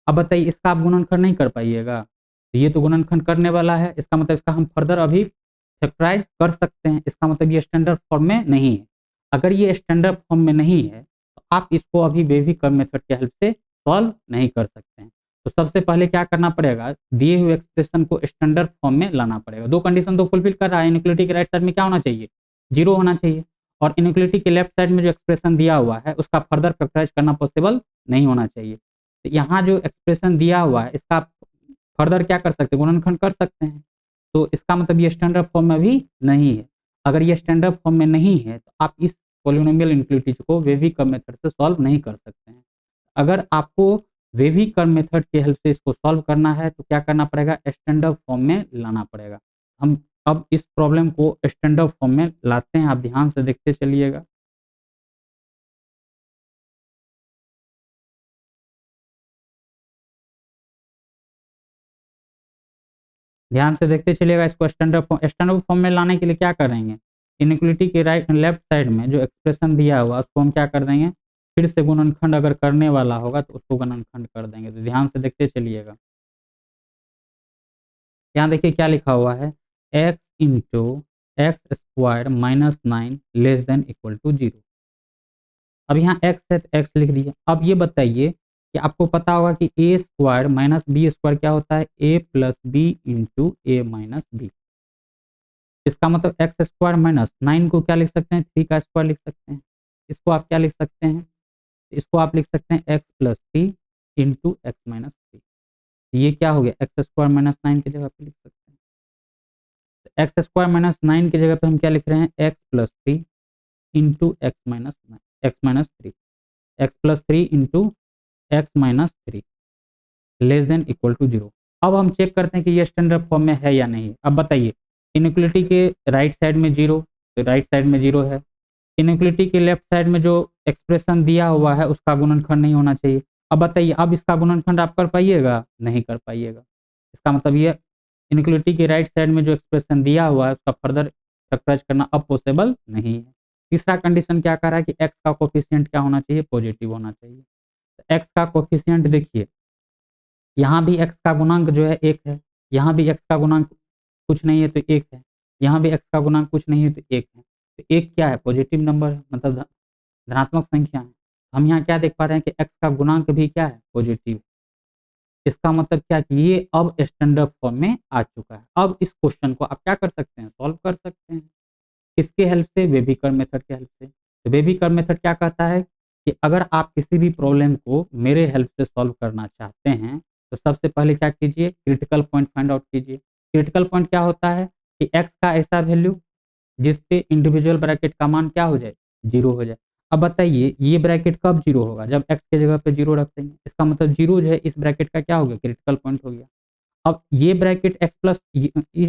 अब बताइए इसका आप गुणनखंड नहीं कर पाइएगा? तो ये तो गुणनखंड करने वाला है, इसका मतलब इसका हम फर्दर अभी फैक्टराइज कर सकते हैं। इसका मतलब ये स्टैंडर्ड फॉर्म में नहीं है। अगर ये स्टैंडर्ड फॉर्म में नहीं है तो आप इसको अभी वेवी कर्व मेथड के हेल्प से सॉल्व नहीं कर सकते हैं। तो सबसे पहले क्या करना पड़ेगा, दिए हुए एक्सप्रेशन को स्टैंडर्ड फॉर्म में लाना पड़ेगा। 2 कंडीशन तो फुलफिल कर रहा है, इनइक्वालिटी के राइट साइड में क्या होना चाहिए? 0 होना चाहिए, और इनइक्वालिटी के लेफ्ट साइड में जो एक्सप्रेशन दिया हुआ है उसका फर्दर फैक्टराइज करना पॉसिबल नहीं होना चाहिए। तो यहाँ जो एक्सप्रेशन दिया हुआ है इसका आप फर्दर क्या कर सकते हैं? गुणनखंड कर सकते हैं। तो इसका मतलब ये स्टैंडर्ड फॉर्म में भी नहीं है। अगर ये स्टैंडर्ड फॉर्म में नहीं है तो आप इस पॉलिनोमियल इनइक्वालिटी को वेवी कर्व मेथड से सॉल्व नहीं कर सकते हैं। अगर आपको वेवी कर्व मेथड की हेल्प से इसको सॉल्व करना है तो क्या करना पड़ेगा? स्टैंडर्ड फॉर्म में लाना पड़ेगा। हम अब इस प्रॉब्लम को स्टैंडर्ड फॉर्म में लाते हैं, आप ध्यान से देखते चलिएगा। ध्यान से देखते चलिएगा इसको स्टैंडर्ड फॉर्म में लाने के लिए क्या करेंगे? इनइक्वालिटी के राइट लेफ्ट साइड में जो एक्सप्रेशन दिया हुआ उसको हम क्या कर देंगे? फिर से गुणनखंड अगर करने वाला होगा तो उसको गुणनखंड कर देंगे। तो ध्यान से देखते चलिएगा। यहाँ देखिए क्या लिखा हुआ है, x into X square minus 9 less than equal to 0। अब यहाँ x है तो x लिख दिया। अब ये बताइए कि आपको पता होगा कि a square minus B square क्या होता है? a plus B into A minus B. इसका मतलब एक्स स्क्वायर माइनस 9 को क्या लिख सकते हैं? 3 का स्क्वायर लिख सकते हैं। इसको आप क्या लिख सकते हैं? इसको आप लिख सकते हैं X plus 3 into X minus 3। ये क्या हो गया? एक्स स्क्वायर माइनस 9 की जगह पे लिख सकते हैं। एक्स स्क्वायर माइनस 9 की जगह पे हम क्या लिख रहे हैं? X plus 3 into X minus 9, X minus 3, X plus 3 into X minus 3 less than equal to 0। अब हम चेक करते हैं कि ये स्टैंडर्ड फॉर्म में है या नहीं। अब बताइए इनइक्वालिटी के राइट साइड में 0, तो राइट साइड में 0 है। इनइक्वालिटी के लेफ्ट साइड में जो एक्सप्रेशन दिया हुआ है उसका गुणनखंड नहीं होना चाहिए। अब बताइए अब इसका गुणनखंड आप कर पाइएगा? नहीं कर पाइएगा। इसका मतलब ये इनइक्वालिटी के राइट साइड में जो एक्सप्रेशन दिया हुआ है उसका फर्दर फैक्टराइज करना अब पॉसिबल नहीं है। तीसरा कंडीशन क्या कह रहा है कि एक्स का कोफिशिएंट क्या होना चाहिए? पॉजिटिव होना चाहिए। एक्स का कोफिशिएंट देखिए, यहाँ भी एक्स का गुणांक जो है 1 है, यहाँ भी एक्स का गुणांक कुछ नहीं है तो 1 है, यहाँ भी एक्स का गुणांक कुछ नहीं है तो 1 है। तो 1 क्या है? पॉजिटिव नंबर है, मतलब धनात्मक संख्या है। हम यहाँ क्या देख पा रहे हैं कि एक्स का गुणांक भी क्या है? पॉजिटिव। इसका मतलब क्या कि ये अब स्टैंडर्ड फॉर्म में आ चुका है। अब इस क्वेश्चन को आप क्या कर सकते हैं? सॉल्व कर सकते हैं। किसके हेल्प से? वेवी कर्व मेथड के हेल्प से। तो वेवी कर्व मेथड क्या कहता है कि अगर आप किसी भी प्रॉब्लम को मेरे हेल्प से सॉल्व करना चाहते हैं तो सबसे पहले क्या कीजिए? क्रिटिकल पॉइंट फाइंड आउट कीजिए। क्रिटिकल पॉइंट क्या होता है कि एक्स का ऐसा वैल्यू जिस पे इंडिविजुअल ब्रैकेट का मान क्या हो जाए? 0 हो जाए। अब बताइए ये ब्रैकेट कब 0 होगा? जब एक्स की जगह पे 0 रख देंगे। इसका मतलब 0 जो है इस ब्रैकेट का क्या हो गया? क्रिटिकल पॉइंट हो गया। अब ये ब्रैकेट एक्स प्लस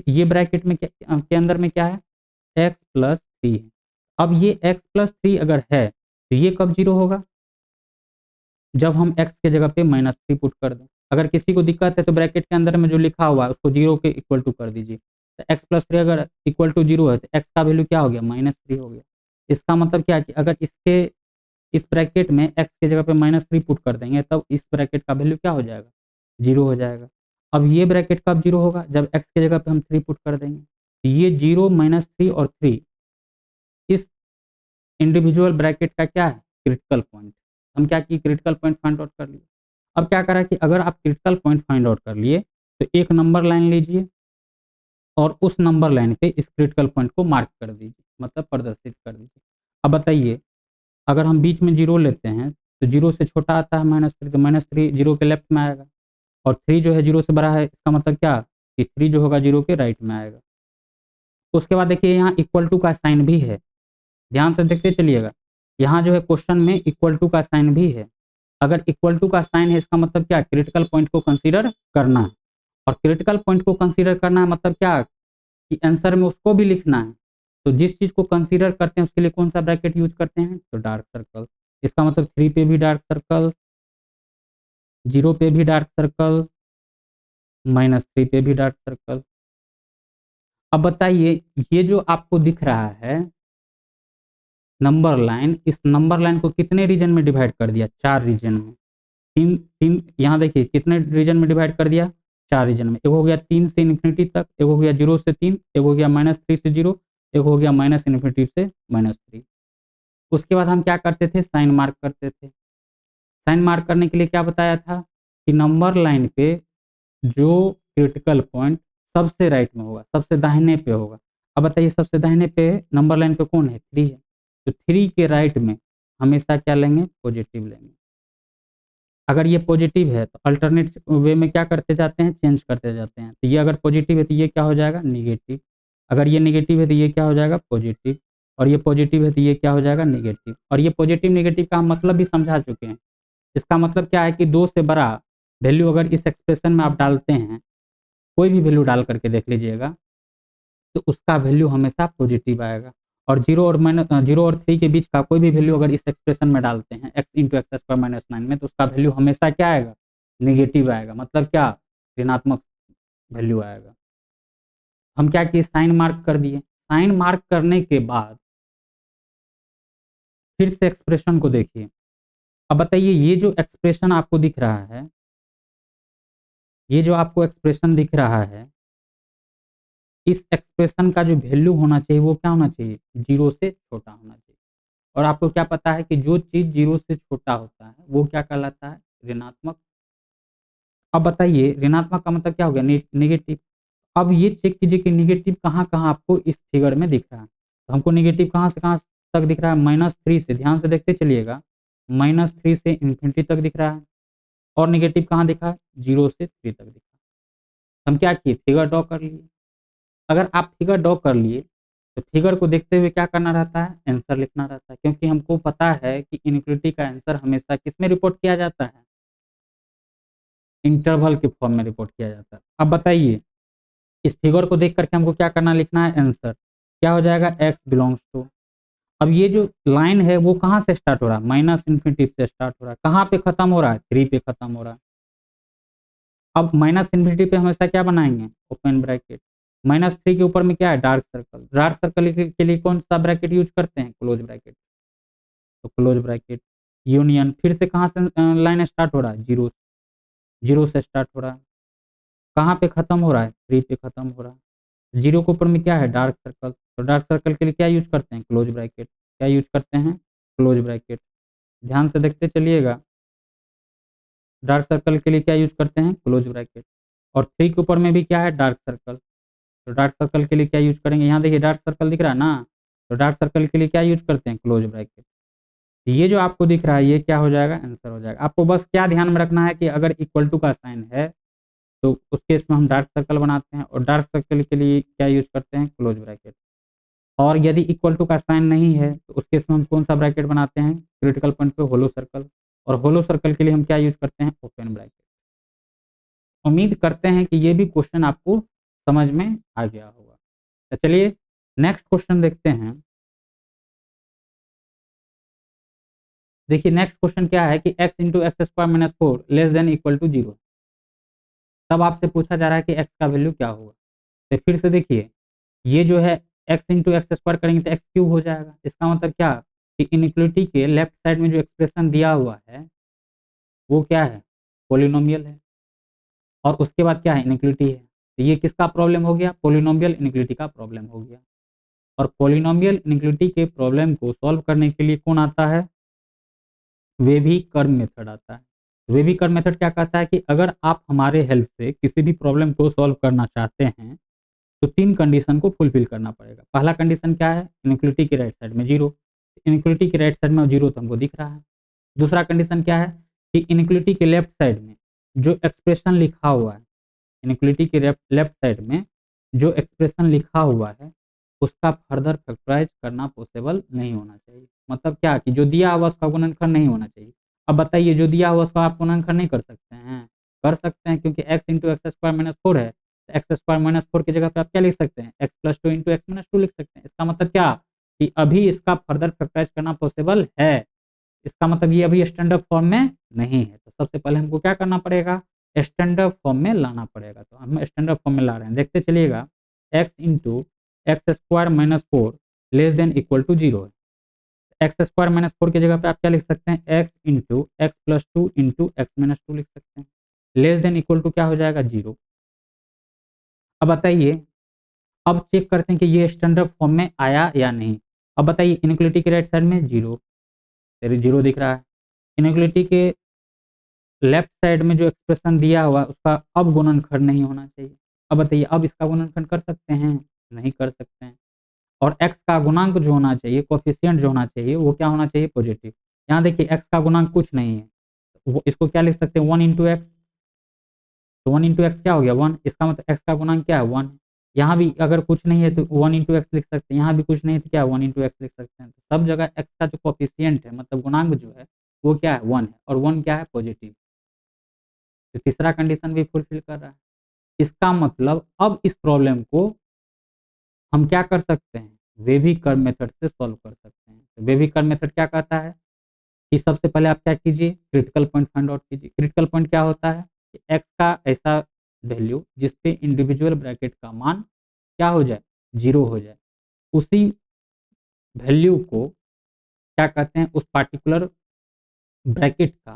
ये ब्रैकेट में क्या के अंदर में क्या है? एक्स प्लस 3 है। अब ये एक्स प्लस 3 अगर है तो ये कब 0 होगा? जब हम एक्स के जगह पे माइनस 3 पुट कर दें। अगर किसी को दिक्कत है तो ब्रैकेट के अंदर में जो लिखा हुआ है उसको 0 के इक्वल टू कर दीजिए। तो एक्स प्लस 3 अगर इक्वल टू 0 है तो एक्स का वैल्यू क्या हो गया? माइनस 3 हो गया। इसका मतलब क्या है कि अगर इस ब्रैकेट में एक्स की जगह पे माइनस 3 पुट कर देंगे तब इस ब्रैकेट का वैल्यू क्या हो जाएगा? 0 हो जाएगा। अब ये ब्रैकेट कब 0 होगा? जब एक्स की जगह पे हम 3 पुट कर देंगे। तो ये 0 माइनस 3 और 3 इस इंडिविजुअल ब्रैकेट का क्या है? Critical point. हम क्या किए? क्रिटिकल पॉइंट फाइंड आउट कर लिए। अब क्या करा कि अगर आप क्रिटिकल पॉइंट फाइंड आउट कर लिए तो एक नंबर लाइन लीजिए और उस नंबर लाइन पे इस क्रिटिकल पॉइंट को मार्क कर दीजिए, मतलब प्रदर्शित कर दीजिए। अब बताइए अगर हम बीच में 0 लेते हैं तो 0 से छोटा आता है माइनस 3, तो माइनस 3 0 के लेफ्ट में आएगा और 3 जो है 0 से बड़ा है। इसका मतलब क्या? कि 3 जो होगा 0 के राइट में आएगा। उसके बाद देखिए यहाँ इक्वल टू का साइन भी है, ध्यान से देखते चलिएगा। यहाँ जो है क्वेश्चन में इक्वल टू का साइन भी है। अगर इक्वल टू का साइन है इसका मतलब क्या, क्रिटिकल पॉइंट को कंसीडर करना है। और क्रिटिकल पॉइंट को कंसीडर करना है मतलब क्या, कि आंसर में उसको भी लिखना है। तो जिस चीज को कंसीडर करते हैं उसके लिए कौन सा ब्रैकेट यूज करते हैं, तो डार्क सर्कल। इसका मतलब 3 पे भी डार्क सर्कल, 0 पे भी डार्क सर्कल, -3 पे भी डार्क सर्कल। अब बताइए ये जो आपको दिख रहा है नंबर लाइन, इस नंबर लाइन को कितने रीजन में डिवाइड कर दिया, 4 रीजन में। तीन तीन यहाँ देखिए कितने रीजन में डिवाइड कर दिया, 4 रीजन में। एक हो गया 3 से इन्फिनिटी तक, एक हो गया 0 से 3, एक हो गया -3 से 0, एक हो गया -इन्फिनिटी से -3। उसके बाद हम क्या करते थे, साइन मार्क करते थे। साइन मार्क करने के लिए क्या बताया था कि नंबर लाइन पे जो क्रिटिकल पॉइंट सबसे राइट में होगा, सबसे दाहिने पे होगा। अब बताइए सबसे दाहिने पे नंबर लाइन पे कौन है, 3 है। तो 3 के राइट में हमेशा क्या लेंगे, पॉजिटिव लेंगे। अगर ये पॉजिटिव है तो अल्टरनेट वे में क्या करते जाते हैं, चेंज करते जाते हैं। तो ये अगर पॉजिटिव है तो ये क्या हो जाएगा, निगेटिव। अगर ये निगेटिव है तो ये क्या हो जाएगा, पॉजिटिव। और ये पॉजिटिव है तो ये क्या हो जाएगा, निगेटिव। और ये पॉजिटिव निगेटिव का हम मतलब भी समझा चुके हैं। इसका मतलब क्या है कि 2 से बड़ा वैल्यू अगर इस एक्सप्रेशन में आप डालते हैं, कोई भी वैल्यू डाल करके देख लीजिएगा, तो उसका वैल्यू हमेशा पॉजिटिव आएगा। और 0 और 3 के बीच का कोई भी वैल्यू अगर इस एक्सप्रेशन में डालते हैं x into X square minus 9 में, तो उसका वैल्यू हमेशा क्या आएगा, निगेटिव आएगा। मतलब क्या, ऋणात्मक वैल्यू आएगा। हम क्या किए, साइन मार्क कर दिए। साइन मार्क करने के बाद फिर से एक्सप्रेशन को देखिए। अब बताइए ये जो एक्सप्रेशन आपको दिख रहा है, ये जो आपको एक्सप्रेशन दिख रहा है, इस एक्सप्रेशन का जो वैल्यू होना चाहिए वो क्या होना चाहिए, 0 से छोटा होना चाहिए। और आपको क्या पता है कि जो चीज 0 से छोटा होता है वो क्या कहलाता है, ऋणात्मक। अब बताइए ऋणात्मक का मतलब क्या हो गया, नेगेटिव। अब ये चेक कीजिए कि नेगेटिव कहाँ कहाँ आपको इस फिगर में दिख रहा है। तो हमको नेगेटिव कहाँ से कहाँ तक दिख रहा है, -3 से, ध्यान से देखते चलिएगा, -3 से इन्फिनिटी तक दिख रहा है। और नेगेटिव कहाँ दिखा है, 0 से 3 तक दिखा। हम क्या किए, फिगर ड्रॉ कर लिए। अगर आप फिगर ड्रॉ कर लिए तो फिगर को देखते हुए क्या करना रहता है, आंसर लिखना रहता है। क्योंकि हमको पता है कि इनइक्वालिटी का आंसर हमेशा किस में रिपोर्ट किया जाता है, इंटरवल के फॉर्म में रिपोर्ट किया जाता है। अब बताइए इस फिगर को देख करके हमको क्या करना, लिखना है आंसर। क्या हो जाएगा, x बिलोंग्स टू। अब ये जो लाइन है वो कहाँ से स्टार्ट हो रहा है, माइनस इन्फिनिटी से स्टार्ट हो रहा है। कहाँ पे खत्म हो रहा है, 3 पे खत्म हो रहा है। अब माइनस इन्फिनिटी पे हमेशा क्या बनाएंगे, ओपन ब्रैकेट। -3 के ऊपर में क्या है, डार्क सर्कल। डार्क सर्कल के लिए कौन सा ब्रैकेट यूज करते हैं, क्लोज ब्रैकेट। तो क्लोज ब्रैकेट यूनियन, फिर से कहाँ से लाइन स्टार्ट हो रहा है, 0, 0 से स्टार्ट हो रहा है। कहाँ पे खत्म हो रहा है, 3 पे खत्म हो रहा है। 0 के ऊपर में क्या है, डार्क सर्कल। तो डार्क सर्कल के लिए क्या यूज करते हैं, क्लोज ब्रैकेट। क्या यूज करते हैं, क्लोज ब्रैकेट। ध्यान से देखते चलिएगा, डार्क सर्कल के लिए क्या यूज करते हैं, क्लोज ब्रैकेट। और 3 के ऊपर में भी क्या है, डार्क सर्कल। तो डार्क सर्कल के लिए क्या यूज करेंगे, यहाँ देखिए डार्क सर्कल दिख रहा है ना, तो डार्क सर्कल के लिए क्या यूज करते हैं, क्लोज ब्रैकेट। ये जो आपको दिख रहा है ये क्या हो जाएगा, आंसर हो जाएगा। आपको बस क्या ध्यान में रखना है कि अगर इक्वल टू का साइन है तो उस केस में हम डार्क सर्कल बनाते हैं, और डार्क सर्कल के लिए क्या यूज करते हैं, क्लोज ब्रैकेट। और यदि इक्वल टू का साइन नहीं है तो उस केस में हम कौन सा ब्रैकेट बनाते हैं, क्रिटिकल पॉइंट पे होलो सर्कल। और होलो सर्कल के लिए हम क्या यूज करते हैं, ओपन ब्रैकेट। उम्मीद करते हैं कि ये भी क्वेश्चन आपको समझ में आ गया होगा। तो चलिए नेक्स्ट क्वेश्चन देखते हैं। देखिए नेक्स्ट क्वेश्चन क्या है कि x into X square minus 4 less than equal to 0। तब आपसे पूछा जा रहा है कि x का वैल्यू क्या होगा। तो फिर से देखिए ये जो है x इंटू एक्स स्क्वायर करेंगे तो एक्स क्यूब हो जाएगा। इसका मतलब क्या कि इनइक्वालिटी के लेफ्ट साइड में जो एक्सप्रेशन दिया हुआ है वो क्या है, पोलिनोमियल है। और उसके बाद क्या है, इनइक्वालिटी है। तो ये किसका प्रॉब्लम हो गया, पोलिनोमियल इनइक्वालिटी का प्रॉब्लम हो गया। और पोलिनोमियल इनइक्वालिटी के प्रॉब्लम को सॉल्व करने के लिए कौन आता है, वेवी कर्व मेथड आता है। वेवी कर्व मेथड क्या कहता है कि अगर आप हमारे हेल्प से किसी भी प्रॉब्लम को सॉल्व करना चाहते हैं तो 3 कंडीशन को फुलफिल करना पड़ेगा। पहला कंडीशन क्या है, इनइक्वालिटी के राइट साइड में 0। इनइक्वालिटी के राइट साइड में 0 तो हमको दिख रहा है। दूसरा कंडीशन क्या है कि इनइक्वालिटी के लेफ्ट साइड में जो एक्सप्रेशन लिखा हुआ है इनइक्वलिटी के लेफ्ट साइड में जो एक्सप्रेशन लिखा हुआ है उसका फर्दर फैक्टराइज करना पॉसिबल नहीं होना चाहिए। मतलब क्या कि जो दिया हुआ उसका गुणनखंड नहीं होना चाहिए। अब बताइए जो दिया हुआ उसका आप गुणनखंड नहीं कर सकते हैं? कर सकते हैं, क्योंकि x into X square minus four है। एक्स स्क्वायर माइनस फोर की जगह पे आप क्या लिख सकते हैं? X plus two into X minus two लिख सकते हैं। इसका मतलब क्या कि अभी इसका फर्दर फैक्टराइज करना पॉसिबल है। इसका मतलब ये अभी स्टैंडर्ड फॉर्म में नहीं है। तो सबसे पहले हमको क्या करना पड़ेगा? स्टैंडर्ड फॉर्म में लाना पड़ेगा। तो हम स्टैंडर्ड फॉर्म में ला रहे हैं, देखते चलिएगा। X into X square minus four less than equal to zero है। एक्स स्क्वायर माइनस फोर की जगह पे आप क्या लिख सकते हैं? X into X plus two into X minus two लिख सकते हैं। लेस देन इक्वल टू क्या हो जाएगा? जीरो। अब बताइए, अब चेक करते हैं कि ये स्टैंडर्ड फॉर्म में आया या नहीं। अब बताइए, इनइक्वलिटी के राइट साइड में जीरो, जीरो दिख रहा है। इनइक्वलिटी के लेफ्ट साइड में जो एक्सप्रेशन दिया हुआ है उसका अब गुणनखंड नहीं होना चाहिए। अब बताइए, अब इसका गुणनखंड कर सकते हैं? नहीं कर सकते हैं। और x का गुणांक जो होना चाहिए, कोएफिशिएंट जो होना चाहिए, वो क्या होना चाहिए? पॉजिटिव। यहाँ देखिए x का गुणांक कुछ नहीं है, वो इसको क्या लिख सकते हैं? One into x. तो वन इंटू एक्स क्या हो गया? वन। इसका मतलब x का गुणांक क्या है? वन। यहाँ भी अगर कुछ नहीं है तो वन इंटू एक्स लिख सकते हैं, यहाँ भी कुछ नहीं है तो क्या? वन इंटू एक्स लिख सकते हैं। तो सब जगह x का जो कोएफिशिएंट है, मतलब गुणांक जो है, वो क्या है? वन है। और वन क्या है? पॉजिटिव। तो तीसरा कंडीशन भी फुलफिल कर रहा है। इसका मतलब अब इस प्रॉब्लम को हम क्या कर सकते हैं? वेवी कर्व मेथड से सॉल्व कर सकते हैं। तो वेवी कर्व मेथड क्या कहता है कि सबसे पहले आप क्या कीजिए? क्रिटिकल पॉइंट फाइंड आउट कीजिए। क्रिटिकल पॉइंट क्या होता है? कि एक्स का ऐसा वैल्यू जिसपे इंडिविजुअल ब्रैकेट का मान क्या हो जाए? जीरो हो जाए। उसी वैल्यू को क्या कहते हैं? उस पार्टिकुलर ब्रैकेट का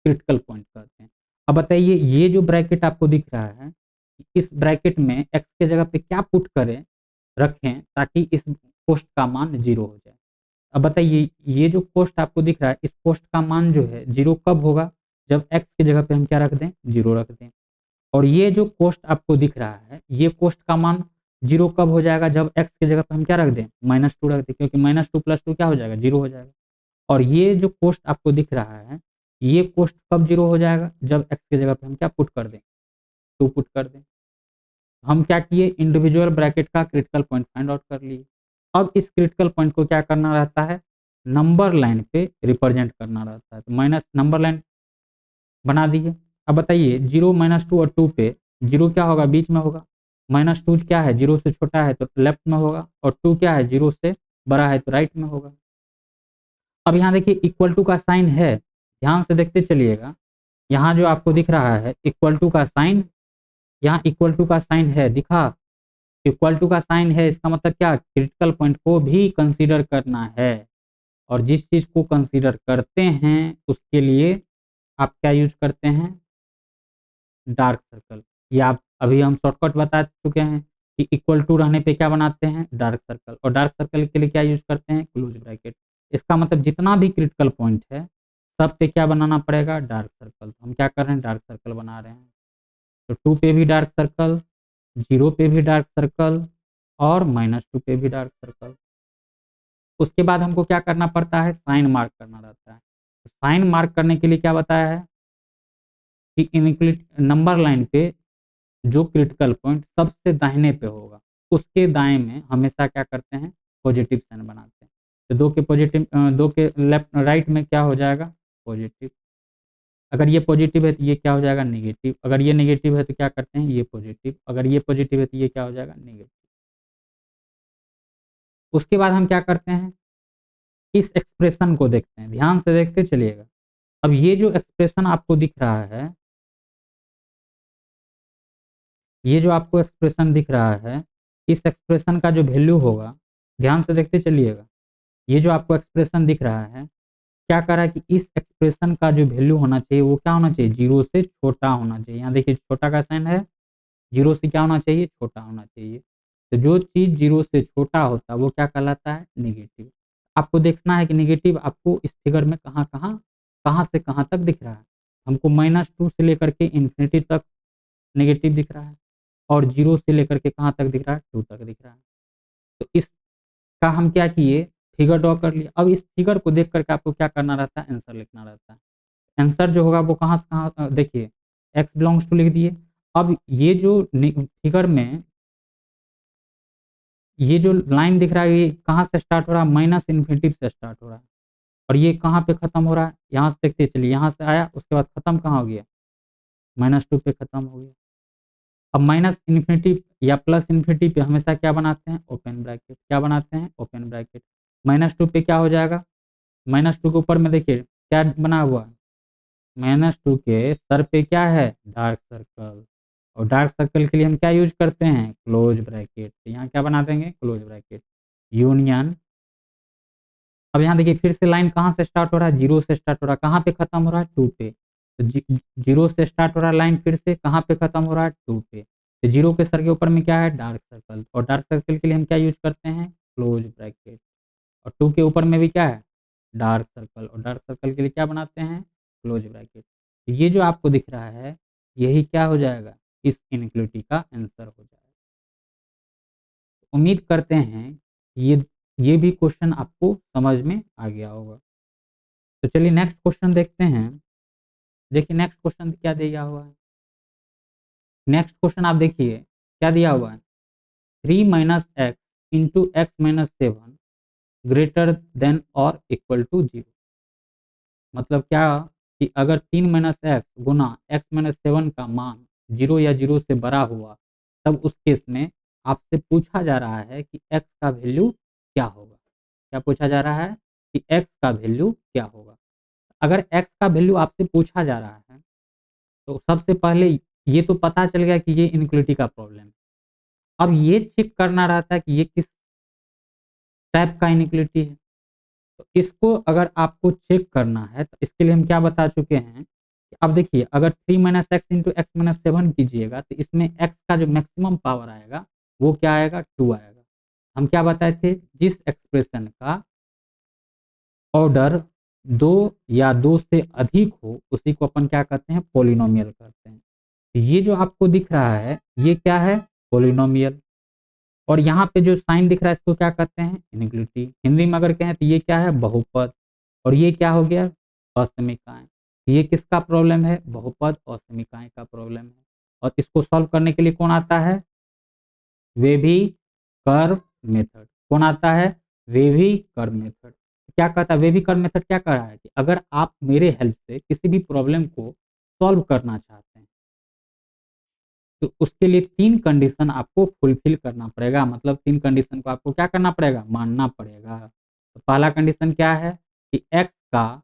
क्रिटिकल पॉइंट कहते हैं। अब बताइए, ये जो ब्रैकेट आपको दिख रहा है, इस ब्रैकेट में एक्स के जगह पे क्या पुट करें, रखें, ताकि इस कोष्ट का मान जीरो हो जाए। अब बताइए, ये जो कोष्ट आपको दिख रहा है, इस कोष्ट का मान जो है जीरो कब होगा? जब एक्स की जगह पे हम क्या रख दें? जीरो रख दें। और ये जो कोष्ट आपको दिख रहा है, ये कोष्ट का मान जीरो कब हो जाएगा? जब एक्स की जगह पे हम क्या रख दें? माइनस टू रख दें, क्योंकि माइनस टू प्लस टू क्या हो जाएगा? जीरो हो जाएगा। और ये जो कोष्ट आपको दिख रहा है, ये कोष्ट कब जीरो हो जाएगा? जब एक्स की जगह पे हम क्या पुट कर दें? टू पुट कर दें। हम क्या किए? इंडिविजुअल ब्रैकेट का क्रिटिकल पॉइंट फाइंड आउट कर लिए। अब इस क्रिटिकल पॉइंट को क्या करना रहता है? नंबर लाइन पे रिप्रेजेंट करना रहता है। तो माइनस नंबर लाइन बना दिए। अब बताइए, जीरो माइनस टू और टू पे जीरो क्या होगा? बीच में होगा। माइनस टू क्या है? जीरो से छोटा है तो लेफ्ट में होगा, और टू क्या है? जीरो से बड़ा है तो राइट में होगा। अब यहाँ देखिए, इक्वल टू का साइन है, ध्यान से देखते चलिएगा। यहाँ जो आपको दिख रहा है इक्वल टू का साइन, यहाँ इक्वल टू का साइन है, दिखा? इक्वल टू का साइन है, इसका मतलब क्या? क्रिटिकल पॉइंट को भी कंसीडर करना है। और जिस चीज को कंसीडर करते हैं उसके लिए आप क्या यूज करते हैं? Dark circle. ये आप अभी हम शॉर्टकट बता चुके हैं कि इक्वल टू रहने पे क्या बनाते हैं? Dark circle. और डार्क सर्कल के लिए क्या यूज करते हैं? Close bracket. इसका मतलब जितना भी क्रिटिकल पॉइंट है सब पे क्या बनाना पड़ेगा? Dark circle. तो हम क्या कर रहे हैं? डार्क सर्कल बना रहे हैं। तो टू पे भी डार्क सर्कल, जीरो पे भी डार्क सर्कल, और माइनस टू पे भी डार्क सर्कल। उसके बाद हमको क्या करना पड़ता है? साइन मार्क करना रहता है। तो साइन मार्क करने के लिए क्या बताया है कि इनइक्वलिटी नंबर लाइन पे जो क्रिटिकल पॉइंट सबसे दाहिने पे होगा उसके दाएं में हमेशा क्या करते हैं? पॉजिटिव साइन बनाते हैं। तो दो के पॉजिटिव, दो के लेफ्ट राइट में क्या हो जाएगा? पॉजिटिव। अगर ये पॉजिटिव है तो ये क्या हो जाएगा? नेगेटिव। अगर ये नेगेटिव है तो क्या करते हैं? ये पॉजिटिव। अगर ये पॉजिटिव है तो ये क्या हो जाएगा? नेगेटिव। उसके बाद हम क्या करते हैं? इस एक्सप्रेशन को देखते हैं, ध्यान से देखते चलिएगा। अब ये जो एक्सप्रेशन आपको दिख रहा है, ये जो आपको एक्सप्रेशन दिख रहा है, इस एक्सप्रेशन का जो वैल्यू होगा, ध्यान से देखते चलिएगा। ये जो आपको एक्सप्रेशन दिख रहा है, क्या कर रहा है कि इस एक्सप्रेशन का जो वैल्यू होना चाहिए वो क्या होना चाहिए? जीरो से छोटा होना चाहिए। यहाँ देखिए छोटा का साइन है, जीरो से क्या होना चाहिए? छोटा होना चाहिए। तो जो चीज़ जीरो से छोटा होता है वो क्या कहलाता है? नेगेटिव। आपको देखना है कि नेगेटिव आपको इस फिगर में कहाँ से कहाँ तक दिख रहा है। हमको माइनस टू से लेकर के इन्फिनिटी तक नेगेटिव दिख रहा है, और जीरो से लेकर के कहाँ तक दिख रहा है? टू तक दिख रहा है। तो इसका हम क्या किए? फिगर ड्रॉ कर लिए। अब इस फिगर को देख करके आपको क्या करना रहता है? आंसर लिखना रहता है। आंसर जो होगा वो कहाँ से कहाँ देखिए, एक्स बिलोंग्स टू लिख दिए। अब ये जो फिगर में ये जो लाइन दिख रहा है, ये कहाँ से स्टार्ट हो रहा है? माइनस इन्फिनिटी से स्टार्ट हो रहा है। और ये कहाँ पे खत्म हो रहा है? यहाँ से देखते चलिए, यहाँ से आया, उसके बाद खत्म कहाँ हो गया? -2 पे खत्म हो गया। अब माइनस इन्फिनिटी या प्लस इन्फिनिटी पे हमेशा क्या बनाते हैं? Open bracket. क्या बनाते हैं? Open bracket. -2 पे क्या हो जाएगा? -2 के ऊपर में देखिए क्या बना हुआ है? -2 के सर पे क्या है? Dark circle. और डार्क सर्कल के लिए हम क्या यूज करते हैं? Close bracket. तो यहाँ क्या बना देंगे? Close bracket. यूनियन। अब यहाँ देखिए फिर से लाइन कहाँ से स्टार्ट हो रहा है? 0 से स्टार्ट हो रहा है। कहाँ पे खत्म हो रहा है? 2 पे। तो 0 से स्टार्ट हो रहा है लाइन, फिर से कहाँ पे खत्म हो रहा है? 2 पे। तो 0 के सर के ऊपर में क्या है? Dark circle. और डार्क सर्कल के लिए हम क्या यूज करते हैं? Close bracket. और 2 के ऊपर में भी क्या है? Dark circle. और डार्क सर्कल के लिए क्या बनाते हैं? Close bracket. ये जो आपको दिख रहा है, यही क्या हो जाएगा? इस इनइक्वालिटी का आंसर हो जाएगा। उम्मीद करते हैं ये ये भी क्वेश्चन आपको समझ में आ गया होगा। तो चलिए नेक्स्ट क्वेश्चन देखते हैं। देखिए नेक्स्ट क्वेश्चन क्या दिया हुआ है। नेक्स्ट क्वेश्चन आप देखिए क्या दिया हुआ है? 3 minus X into X minus 7 greater then और इक्वल टू 0। मतलब क्या कि अगर 3 माइनस एक्स गुना एक्स माइनस 7 का मान 0 या 0 से बड़ा हुआ, तब उस केस में आपसे पूछा जा रहा है कि एक्स का वैल्यू क्या होगा। क्या पूछा जा रहा है? कि एक्स का वैल्यू क्या होगा। अगर एक्स का वैल्यू आपसे पूछा जा रहा है, तो सबसे पहले ये तो पता चल गया कि ये इनइक्वालिटी का प्रॉब्लम है। अब ये चेक करना रहता है कि ये किस टाइप का इनइक्वालिटी है। तो इसको अगर आपको चेक करना है, तो इसके लिए हम क्या बता चुके हैं कि अब देखिए अगर 3 minus X into X minus 7 कीजिएगा, तो इसमें एक्स का जो मैक्सिमम पावर आएगा वो क्या आएगा? 2 आएगा। हम क्या बताए थे? जिस एक्सप्रेशन का ऑर्डर 2 या 2 से अधिक हो, उसी को अपन क्या कहते हैं? पॉलिनोमियल कहते हैं। तो ये जो आपको दिख रहा है, ये क्या है? पॉलिनोमियल। और यहाँ पे जो साइन दिख रहा है, इसको क्या कहते हैं? इनइक्वालिटी। हिंदी में अगर कहें तो ये क्या है? बहुपद। और ये क्या हो गया? असमीकाएं। ये किसका प्रॉब्लम है? बहुपद और समीकाएं का प्रॉब्लम है। और इसको सॉल्व करने के लिए कौन आता है? वेभी कर्व मेथड। कौन आता है? वेभी कर्व मेथड। क्या कहता है वेभी कर्व मेथड? क्या कह रहा है कि अगर आप मेरे हेल्प से किसी भी प्रॉब्लम को सॉल्व करना चाहते हैं, तो उसके लिए 3 कंडीशन आपको फुलफिल करना पड़ेगा। मतलब 3 कंडीशन को आपको क्या करना पड़ेगा? मानना पड़ेगा। तो पहला कंडीशन क्या है? कि एक्स का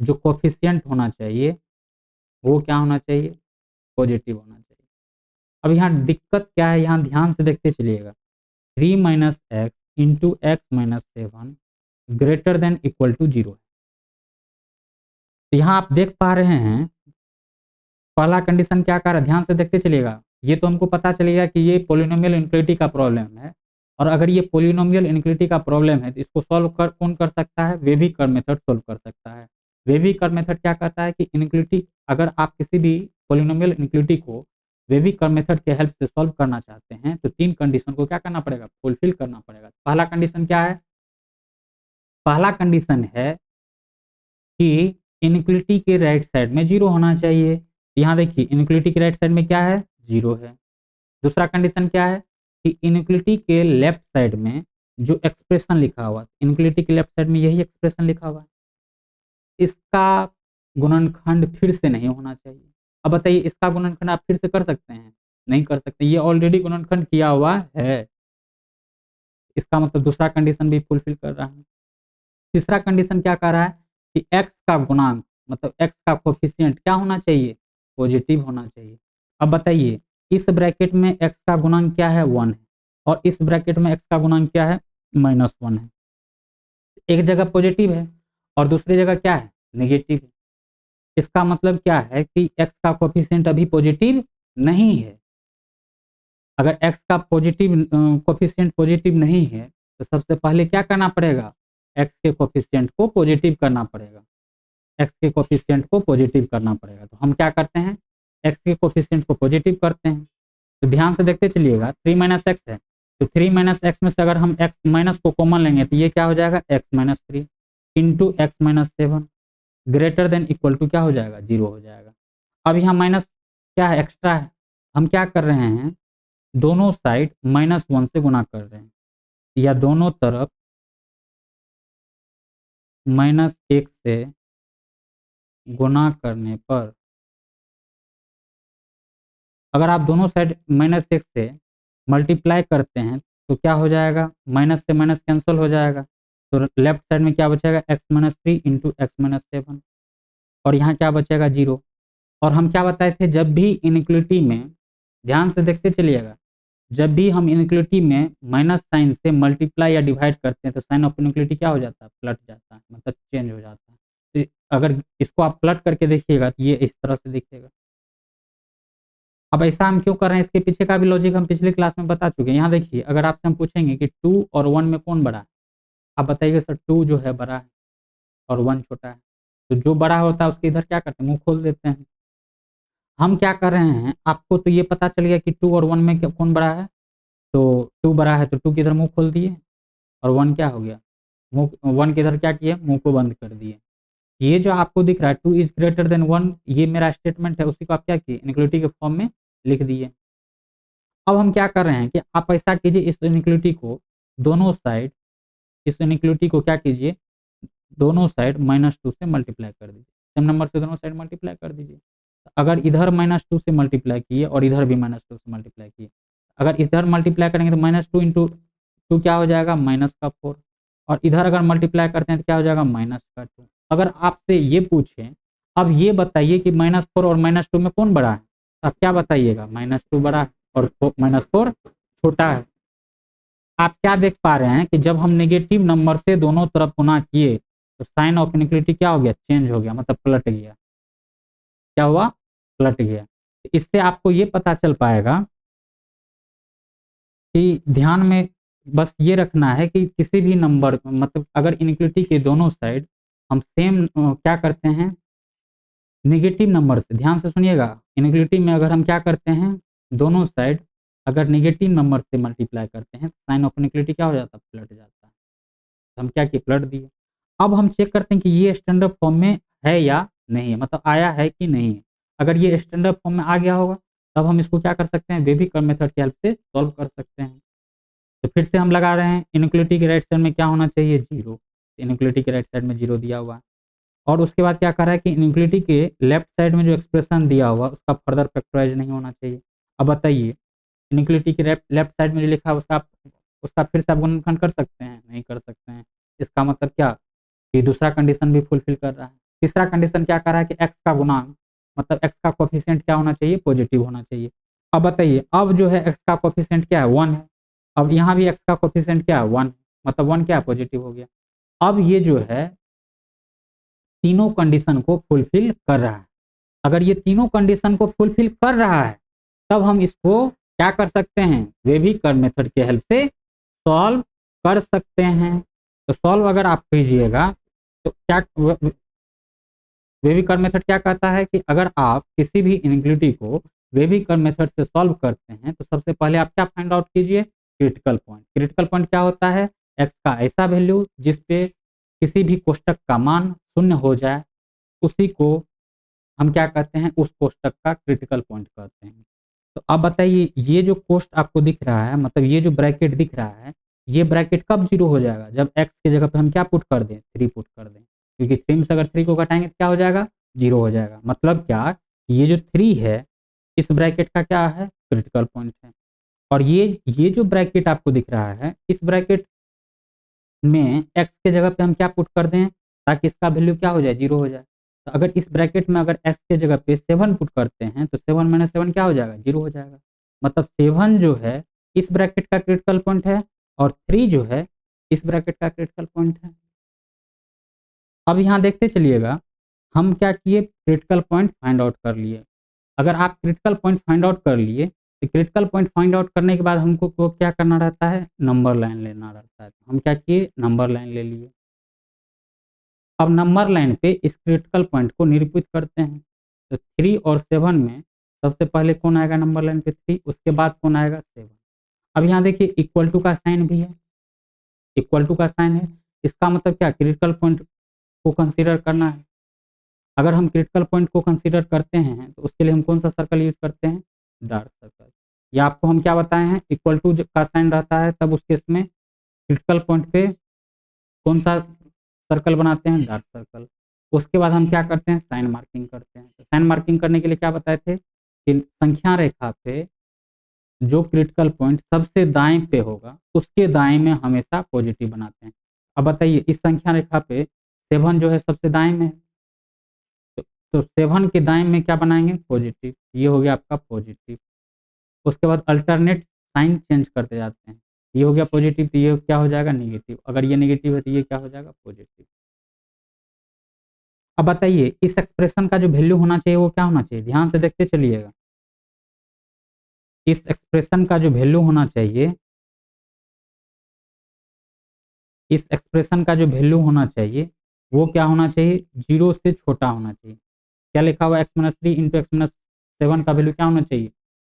जो कोएफिशिएंट होना चाहिए, वो क्या होना चाहिए? पॉजिटिव होना चाहिए। अब यहाँ दिक्कत क्या है? यहाँ ध्यान से देखते चलिएगा। 3 minus X into X minus 7 greater than equal to 0 है। तो यहाँ आप देख पा रहे हैं पहला कंडीशन क्या कर रहा है? ध्यान से देखते चलिएगा। ये तो हमको पता चलेगा कि ये पॉलिनोमियल इनइक्वालिटी का प्रॉब्लम है। और अगर ये पॉलिनोमियल इनइक्वालिटी का प्रॉब्लम है, तो इसको सॉल्व कर कौन कर सकता है? वेभी कर्व मेथड सॉल्व कर सकता है। वेभी कर्व मेथड क्या कहता है कि इनइक्वालिटी, अगर आप किसी भी पॉलिनोमियल इनइक्वालिटी को वेभी कर्व मेथड के हेल्प से सॉल्व करना चाहते हैं, तो 3 कंडीशन को क्या करना पड़ेगा? फुलफिल करना पड़ेगा। पहला कंडीशन क्या है? पहला कंडीशन है कि इनइक्वालिटी के राइट साइड में 0 होना चाहिए। यहाँ देखिए इनइक्वालिटी के राइट साइड में क्या है? 0 है। दूसरा कंडीशन क्या है? कि इनइक्वालिटी के लेफ्ट साइड में जो एक्सप्रेशन लिखा हुआ है, इनइक्वालिटी के लेफ्ट साइड में यही एक्सप्रेशन लिखा हुआ है, इसका गुणनखंड फिर से नहीं होना चाहिए। अब बताइए इसका गुणनखंड आप फिर से कर सकते हैं? नहीं कर सकते, ये ऑलरेडी गुणनखंड किया हुआ है। इसका मतलब दूसरा कंडीशन भी फुलफिल कर रहा है। तीसरा कंडीशन क्या कह रहा है? कि एक्स का गुणांक, मतलब एक्स का कोएफिशिएंट क्या होना चाहिए? पॉजिटिव होना चाहिए। अब बताइए इस ब्रैकेट में एक्स का गुणांक क्या है? 1 है। और इस ब्रैकेट में एक्स का गुणांक क्या है? -1 है। एक जगह पॉजिटिव है और दूसरी जगह क्या है? नेगेटिव है। इसका मतलब क्या है कि एक्स का कोएफिशिएंट अभी पॉजिटिव नहीं है। अगर एक्स का पॉजिटिव कोएफिशिएंट पॉजिटिव नहीं है, तो सबसे पहले क्या करना पड़ेगा? एक्स के कोएफिशिएंट को पॉजिटिव करना पड़ेगा। एक्स के कोएफिशिएंट को पॉजिटिव करना पड़ेगा। तो हम क्या करते हैं? एक्स के कोएफिशिएंट को पॉजिटिव करते हैं। तो ध्यान से देखते चलिएगा, 3 माइनस एक्स है, तो 3 माइनस एक्स में से अगर हम एक्स माइनस को कॉमन लेंगे, तो ये क्या हो जाएगा? X minus 3 into X minus 7 greater than equal to क्या हो जाएगा? 0 हो जाएगा। अब यहाँ माइनस क्या है? एक्स्ट्रा है। हम क्या कर रहे हैं, दोनों साइड -1 से गुना कर रहे हैं, या दोनों तरफ -1 से गुना करने पर, अगर आप दोनों साइड -1 से मल्टीप्लाई करते हैं तो क्या हो जाएगा, माइनस से माइनस कैंसिल हो जाएगा, तो लेफ्ट साइड में क्या बचेगा, x-3 इंटू x-7, और यहाँ क्या बचेगा, 0। और हम क्या बताए थे, जब भी इनइक्वलिटी में, ध्यान से देखते चलिएगा, जब भी हम इनइक्वलिटी में माइनस साइन से मल्टीप्लाई या डिवाइड करते हैं तो साइन ऑफ इनइक्वलिटी क्या हो जाता है, पलट जाता है, मतलब चेंज हो जाता है। तो अगर इसको आप पलट करके देखिएगा तो ये इस तरह से दिखेगा। अब ऐसा हम क्यों कर रहे हैं, इसके पीछे का भी लॉजिक हम पिछली क्लास में बता चुके हैं। यहाँ देखिए, अगर आपसे हम पूछेंगे कि 2 और 1 में कौन बड़ा है, आप बताइएगा सर 2 जो है बड़ा है और 1 छोटा है। तो जो बड़ा होता है उसके इधर क्या करते हैं, मुंह खोल देते हैं। हम क्या कर रहे हैं, आपको तो ये पता चल गया कि 2 और 1 में कौन बड़ा है, तो 2 बड़ा है तो 2 की इधर मुंह खोल दिए, और 1 क्या हो गया, मुंह 1 के इधर क्या किए, मुंह को बंद कर दिए। ये जो आपको दिख रहा है 2 इज ग्रेटर देन 1, ये मेरा स्टेटमेंट है, उसी को आप क्या किए, इनइक्वलिटी के फॉर्म में लिख दिए। अब हम क्या कर रहे हैं कि आप ऐसा कीजिए, इस इनइक्वलिटी को दोनों साइड, इस इनइक्वलिटी को क्या कीजिए, दोनों साइड -2 से मल्टीप्लाई कर दीजिए, सेम नंबर से दोनों साइड मल्टीप्लाई कर दीजिए। अगर इधर -2 से मल्टीप्लाई किए और इधर भी -2 से मल्टीप्लाई किए, अगर इधर मल्टीप्लाई करेंगे तो -2 इंटू 2 क्या हो जाएगा, -4, और इधर अगर मल्टीप्लाई करते हैं तो क्या हो जाएगा, -2। अगर आपसे ये पूछें, अब ये बताइए कि -4 और -2 में कौन बड़ा है, तो आप क्या बताइएगा, -2 बड़ा है और -4 छोटा है। आप क्या देख पा रहे हैं कि जब हम नेगेटिव नंबर से दोनों तरफ गुना किए तो साइन ऑफ इनइक्वलिटी क्या हो गया, चेंज हो गया, मतलब पलट गया। क्या हुआ, पलट गया। इससे आपको ये पता चल पाएगा कि ध्यान में बस ये रखना है कि किसी भी नंबर, मतलब अगर इनइक्वलिटी के दोनों साइड हम सेम क्या करते हैं, नेगेटिव नंबर से, ध्यान से सुनिएगा, इनइक्वलिटी में अगर हम क्या करते हैं, दोनों साइड अगर नेगेटिव नंबर से मल्टीप्लाई करते हैं, साइन ऑफ इनइक्वलिटी क्या हो जाता है, पलट जाता है। हम क्या किए, पलट दिए। अब हम चेक करते हैं कि ये स्टैंडर्ड फॉर्म में है या नहीं है, मतलब आया है कि नहीं है। अगर ये स्टैंडर्ड फॉर्म में आ गया होगा तब हम इसको क्या कर सकते हैं, बेबी कर्व मेथड की हेल्प से सॉल्व कर सकते हैं। तो फिर से हम लगा रहे हैं, इनइक्वलिटी के राइट साइड में क्या होना चाहिए, 0। इनइक्वलिटी के राइट साइड में 0 दिया हुआ है, और उसके बाद क्या कर रहा है कि इनइक्वलिटी के लेफ्ट साइड में जो एक्सप्रेशन दिया हुआ उसका फर्दर फैक्टराइज नहीं होना चाहिए। अब बताइए, इनइक्वलिटी के लेफ्ट साइड में जो लिखा है उसका फिर से आप गुणनखंड कर सकते हैं, नहीं कर सकते हैं। इसका मतलब क्या, ये दूसरा कंडीशन भी फुलफिल कर रहा है। तीसरा कंडीशन क्या कर रहा है कि x का गुणांक, मतलब x का कोएफिशिएंट क्या होना चाहिए, पॉजिटिव होना चाहिए। अब बताइए, अब जो है x का कोएफिशिएंट क्या है, 1 है। अब यहाँ भी x का कोएफिशिएंट क्या है, 1, मतलब 1 क्या है, पॉजिटिव हो गया। अब ये जो है तीनों कंडीशन को फुलफिल कर रहा है। अगर ये तीनों कंडीशन को फुलफिल कर रहा है तब हम इसको क्या कर सकते हैं, वेवी कर्व मेथड की हेल्प से सॉल्व कर सकते हैं। तो सॉल्व अगर आप कीजिएगा तो क्या, वेवी कर्व मेथड क्या कहता है कि अगर आप किसी भी इनइक्वलिटी को वेवी कर्व मेथड से सॉल्व करते हैं तो सबसे पहले आप क्या फाइंड आउट कीजिए, क्रिटिकल पॉइंट। क्रिटिकल पॉइंट क्या होता है, एक्स का ऐसा वैल्यू जिसपे किसी भी कोष्टक का मान शून्य हो जाए, उसी को हम क्या कहते हैं, उस कोष्टक का क्रिटिकल पॉइंट कहते हैं। तो अब बताइए, ये जो कोष्ट आपको दिख रहा है, मतलब ये जो ब्रैकेट दिख रहा है, ये ब्रैकेट कब 0 हो जाएगा, जब x की जगह पे हम क्या पुट कर दें, 3 पुट कर दें, क्योंकि 3 में से अगर 3 को घटाएंगे तो क्या हो जाएगा, 0 हो जाएगा। मतलब क्या, ये जो 3 है इस ब्रैकेट का क्या है, क्रिटिकल पॉइंट है। और ये जो ब्रैकेट आपको दिख रहा है, इस ब्रैकेट में x के जगह पे हम क्या पुट कर दें ताकि इसका वैल्यू क्या हो जाए, 0 हो जाए। तो अगर इस ब्रैकेट में अगर x के जगह पे 7 पुट करते हैं तो 7 माइनस 7 क्या हो जाएगा, 0 हो जाएगा। मतलब 7 जो है इस ब्रैकेट का क्रिटिकल पॉइंट है और 3 जो है इस ब्रैकेट का क्रिटिकल पॉइंट है। अब यहाँ देखते चलिएगा, हम क्या किए, क्रिटिकल पॉइंट फाइंड आउट कर लिए। अगर आप क्रिटिकल पॉइंट फाइंड आउट कर लिए तो क्रिटिकल पॉइंट फाइंड आउट करने के बाद हमको को क्या करना रहता है, नंबर लाइन लेना रहता है। हम क्या किए, नंबर लाइन ले लिए। अब नंबर लाइन पे इस क्रिटिकल पॉइंट को निरूपित करते हैं। तो 3 और 7 में सबसे पहले कौन आएगा नंबर लाइन पे, 3, उसके बाद कौन आएगा, 7। अब यहाँ देखिए इक्वल टू का साइन भी है, इक्वल टू का साइन है, इसका मतलब क्या, क्रिटिकल पॉइंट को कंसीडर करना है। अगर हम क्रिटिकल पॉइंट को कंसीडर करते हैं तो उसके लिए हम कौन सा सर्कल यूज करते हैं, डार्क सर्कल। या आपको हम क्या बताए हैं, इक्वल टू का साइन रहता है तब उस केस में क्रिटिकल पॉइंट पे कौन सा सर्कल बनाते हैं, डार्क सर्कल। उसके बाद हम क्या करते हैं, साइन मार्किंग करते हैं। तो साइन मार्किंग करने के लिए क्या बताए थे कि संख्या रेखा पे जो क्रिटिकल पॉइंट सबसे दाएं पे होगा उसके दाएं में हमेशा पॉजिटिव बनाते हैं। अब बताइए इस संख्या रेखा पे 7 जो है सबसे दाएं में है, तो 7 के दाएं में क्या बनाएंगे, पॉजिटिव। ये हो गया आपका पॉजिटिव। उसके बाद अल्टरनेट साइन चेंज करते जाते हैं। ये हो गया पॉजिटिव, तो ये क्या हो जाएगा, नेगेटिव। अगर ये नेगेटिव है तो ये क्या हो जाएगा, पॉजिटिव। अब बताइए इस एक्सप्रेशन का जो वैल्यू होना चाहिए वो क्या होना चाहिए, ध्यान से देखते चलिएगा। इस एक्सप्रेशन का जो वैल्यू होना चाहिए, इस एक्सप्रेशन का जो वैल्यू होना चाहिए वो क्या होना चाहिए, 0 से छोटा होना चाहिए। क्या लिखा हुआ x-3 इंटू x-7 का वैल्यू क्या होना चाहिए,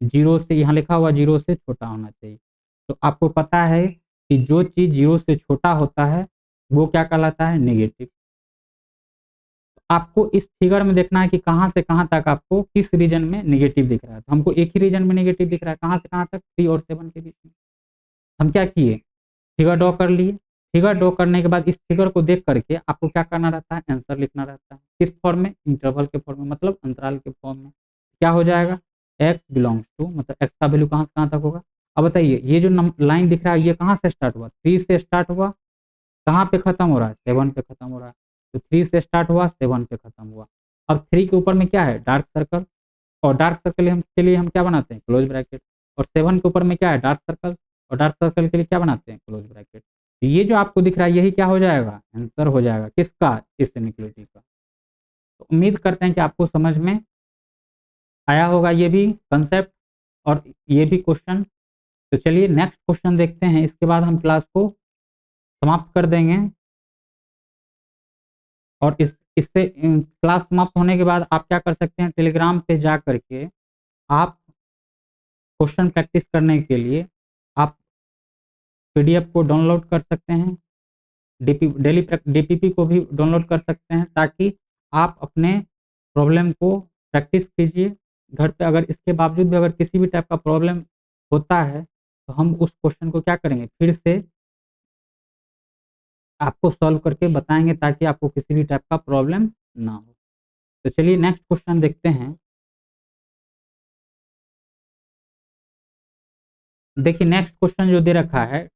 0 से, यहाँ लिखा हुआ 0 से छोटा होना चाहिए। तो आपको पता है कि जो चीज़ 0 से छोटा होता है वो क्या कहलाता है, नेगेटिव। आपको इस फिगर में देखना है कि कहाँ से कहाँ तक आपको किस रीजन में नेगेटिव दिख रहा है। तो हमको एक ही रीजन में नेगेटिव दिख रहा है, कहाँ से कहाँ तक, 3 और 7 के बीच में। हम क्या किए, फिगर ड्रॉ कर लिए। फिगर ड्रॉ करने के बाद इस फिगर को देख करके आपको क्या करना रहता है, आंसर लिखना रहता है। किस फॉर्म में, इंटरवल के फॉर्म में, मतलब अंतराल के फॉर्म में। क्या हो जाएगा, x बिलोंग्स टू, मतलब x का वैल्यू कहाँ से कहाँ तक होगा। अब बताइए ये जो लाइन दिख रहा है ये कहाँ से स्टार्ट हुआ, 3 से स्टार्ट हुआ, कहाँ पे खत्म हो रहा है, 7 पे खत्म हो रहा है। तो 3 से स्टार्ट हुआ, 7 पे खत्म हुआ। अब 3 के ऊपर में क्या है, डार्क सर्कल। और डार्क सर्कल हम के लिए हम क्या बनाते हैं, क्लोज ब्रैकेट। और 7 के ऊपर में क्या है, डार्क सर्कल। और डार्क सर्कल के लिए क्या बनाते हैं, क्लोज ब्रैकेट। तो ये जो आपको दिख रहा है यही क्या हो जाएगा, आंसर हो जाएगा किसका, इस इनइक्वालिटी का। तो उम्मीद करते हैं कि आपको समझ में आया होगा ये भी कंसेप्ट और ये भी क्वेश्चन। तो चलिए नेक्स्ट क्वेश्चन देखते हैं, इसके बाद हम क्लास को समाप्त कर देंगे। और इससे क्लास समाप्त होने के बाद आप क्या कर सकते हैं, टेलीग्राम पे जा करके आप क्वेश्चन प्रैक्टिस करने के लिए आप पीडीएफ को डाउनलोड कर सकते हैं, डीपीपी को भी डाउनलोड कर सकते हैं, ताकि आप अपने प्रॉब्लम को प्रैक्टिस कीजिए घर पे। अगर इसके बावजूद भी अगर किसी भी टाइप का प्रॉब्लम होता है तो हम उस क्वेश्चन को क्या करेंगे, फिर से आपको सॉल्व करके बताएंगे, ताकि आपको किसी भी टाइप का प्रॉब्लम ना हो। तो चलिए नेक्स्ट क्वेश्चन देखते हैं। देखिए नेक्स्ट क्वेश्चन जो दे रखा है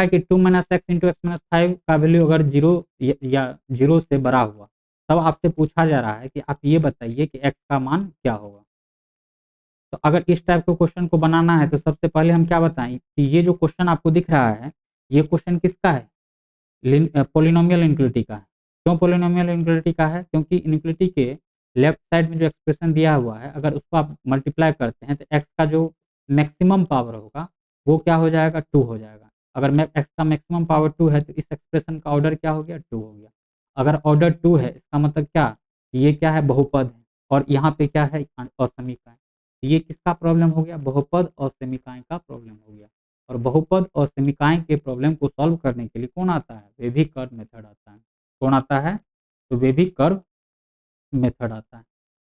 कि 2 minus X into X minus 5 का वैल्यू अगर 0 या 0 से बड़ा हुआ, तब आपसे पूछा जा रहा है कि आप ये बताइए कि एक्स का मान क्या होगा। तो अगर इस टाइप के क्वेश्चन को बनाना है तो सबसे पहले हम क्या बताएं कि ये जो क्वेश्चन आपको दिख रहा है ये क्वेश्चन किसका है, पोलिनोमियल इनइक्वालिटी का है। क्यों पोलिनोमियल इनइक्वालिटी का है, क्योंकि इनइक्वालिटी के लेफ्ट साइड में जो एक्सप्रेशन दिया हुआ है अगर उसको आप मल्टीप्लाई करते हैं तो एक्स का जो मैक्सिमम पावर होगा वो क्या हो जाएगा, 2 हो जाएगा। अगर एक्स का मैक्सिमम पावर 2 है तो इस एक्सप्रेशन का ऑर्डर क्या हो गया, 2 हो गया। अगर ऑर्डर 2 है इसका मतलब क्या, ये क्या है, बहुपद है। और यहाँ पे क्या है, असमीका है। ये किसका प्रॉब्लम हो गया, बहुपद और समीकाएं का प्रॉब्लम हो गया। और बहुपद और समीकाएं के प्रॉब्लम को सॉल्व करने के लिए कौन आता है, वेभी कर्व मेथड आता है। कौन आता है, तो वेभी कर्व मेथड आता है।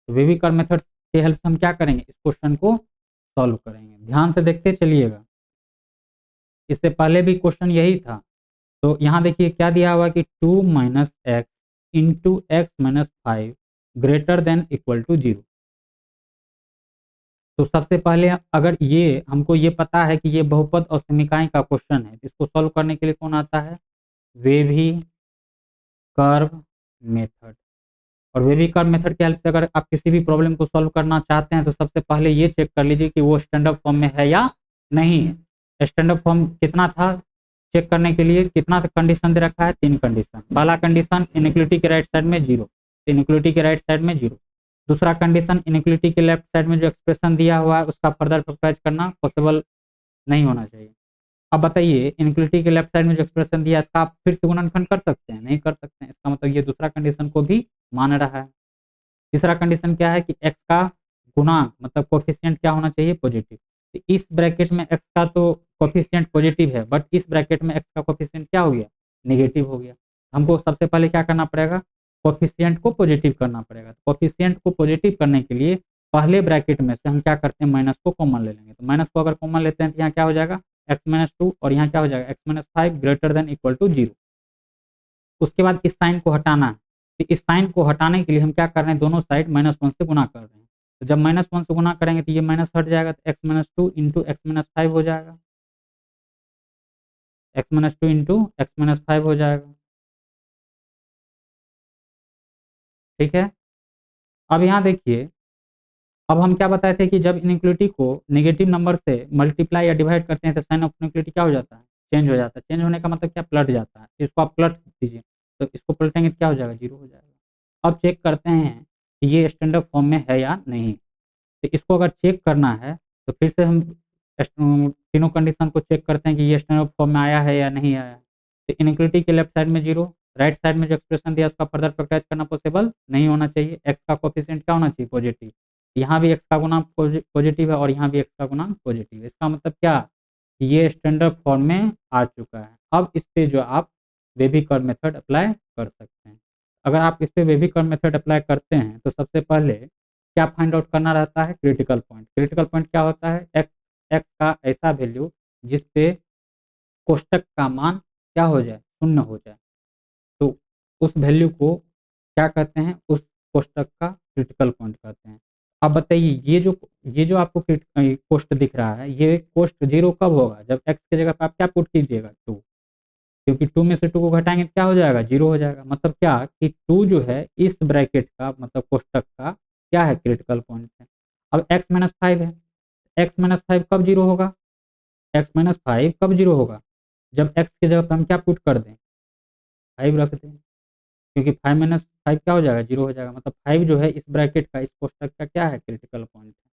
तो वेभी कर्व मेथड के हेल्प से हम क्या करेंगे, इस क्वेश्चन को सॉल्व करेंगे। ध्यान से देखते चलिएगा, इससे पहले भी क्वेश्चन यही था। तो यहाँ देखिए क्या दिया हुआ कि 2 minus X into X minus 5 greater than equal to 0। तो सबसे पहले अगर ये हमको ये पता है कि ये बहुपद और समीकरण का क्वेश्चन है, इसको सॉल्व करने के लिए कौन आता है, वेवी कर्व मेथड। और वेवी कर्व मेथड की हेल्प से अगर आप किसी भी प्रॉब्लम को सॉल्व करना चाहते हैं तो सबसे पहले ये चेक कर लीजिए कि वो स्टैंडर्ड फॉर्म में है या नहीं है। स्टैंडर्ड फॉर्म कितना था, चेक करने के लिए कितना कंडीशन दे रखा है, 3 कंडीशन। पहला कंडीशन इनइक्वालिटी के राइट साइड में 0, इनइक्वालिटी के राइट साइड में 0। दूसरा कंडीशन इनइक्वालिटी के लेफ्ट साइड में जो एक्सप्रेशन दिया हुआ है उसका फर्दर फैक्टराइज करना पॉसिबल नहीं होना चाहिए। अब बताइए इनइक्वालिटी के लेफ्ट साइड में जो एक्सप्रेशन दिया है इसका आप फिर से गुणनखंड कर सकते हैं, नहीं कर सकते हैं। इसका मतलब ये दूसरा कंडीशन को भी मान रहा है। तीसरा कंडीशन क्या है कि x का गुणांक मतलब कोफिशिएंट क्या होना चाहिए, पॉजिटिव। तो इस ब्रैकेट में x का तो कोफिशिएंट पॉजिटिव है, बट इस ब्रैकेट में x का कोफिशिएंट क्या हो गया, नेगेटिव हो गया। हमको सबसे पहले क्या करना पड़ेगा, कोफिशिएंट को पॉजिटिव करना पड़ेगा। कोफिशिएंट को पॉजिटिव करने के लिए पहले ब्रैकेट में से हम क्या करते हैं, माइनस को कॉमन ले लेंगे। तो माइनस को अगर कॉमन लेते हैं तो यहाँ क्या हो जाएगा, x-2 और यहाँ क्या हो जाएगा x-5 greater than equal to 0। उसके बाद इस साइन को हटाना है, तो इस साइन को हटाने के लिए हम क्या कर रहे हैं, दोनों साइड -1 से गुना कर रहे हैं। तो जब -1 से गुना करेंगे तो ये माइनस हट जाएगा, तो x-2 इंटू x-5 हो जाएगा, x-2 इंटू x-5 हो जाएगा। ठीक है, अब यहाँ देखिए, अब हम क्या बताए थे कि जब इनइक्वालिटी को नेगेटिव नंबर से मल्टीप्लाई या डिवाइड करते हैं तो साइन ऑफ इनइक्वालिटी क्या हो जाता है, चेंज हो जाता है। चेंज होने का मतलब क्या, पलट जाता है। इसको आप पलट दीजिए, तो इसको पलटेंगे तो क्या हो जाएगा, 0 हो जाएगा। अब चेक करते हैं कि ये स्टैंडर्ड फॉर्म में है या नहीं। तो इसको अगर चेक करना है तो फिर से हम तीनों कंडीशन को चेक करते हैं कि ये स्टैंडर्ड फॉर्म में आया है या नहीं आया। तो इनइक्वालिटी के लेफ्ट साइड में 0, राइट साइड में जो एक्सप्रेशन दिया उसका फर्दर फैक्टराइज करना पॉसिबल नहीं होना चाहिए। एक्स का कोफिशिएंट क्या होना चाहिए, पॉजिटिव। यहाँ भी एक्स का गुणांक पॉजिटिव है और यहाँ भी एक्स का गुणांक पॉजिटिव है। इसका मतलब क्या, ये स्टैंडर्ड फॉर्म में आ चुका है। अब इस पे जो आप बेबी कर्व मेथड अप्लाई कर सकते हैं। अगर आप इस पे बेबी कर्व मेथड अप्लाई करते हैं तो सबसे पहले क्या फाइंड आउट करना रहता है, क्रिटिकल पॉइंट। क्रिटिकल पॉइंट क्या होता है, एक्स का ऐसा वैल्यू जिस पे कोष्टक का मान क्या हो जाए, शून्य हो जाए। तो उस वैल्यू को क्या कहते हैं, उस कोष्टक का क्रिटिकल पॉइंट कहते हैं। अब बताइए, ये जो आपको कोष्ट दिख रहा है, ये कोष्ट 0 कब होगा, जब x की जगह पे आप क्या पुट कीजिएगा, 2। क्योंकि 2 में से 2 को घटाएंगे तो क्या हो जाएगा, 0 हो जाएगा। मतलब क्या कि 2 जो है इस ब्रैकेट का मतलब कोष्टक का क्या है, क्रिटिकल पॉइंट है। अब x-5 है, x-5 कब 0 होगा, x-5 कब 0 होगा, जब x की जगह पे हम क्या पुट कर दें, 5 रख दें। क्योंकि 5 - 5 क्या हो जाएगा, 0 हो जाएगा। मतलब 5 जो है इस ब्रैकेट का, इस कोष्टक का क्या है, क्रिटिकल पॉइंट है।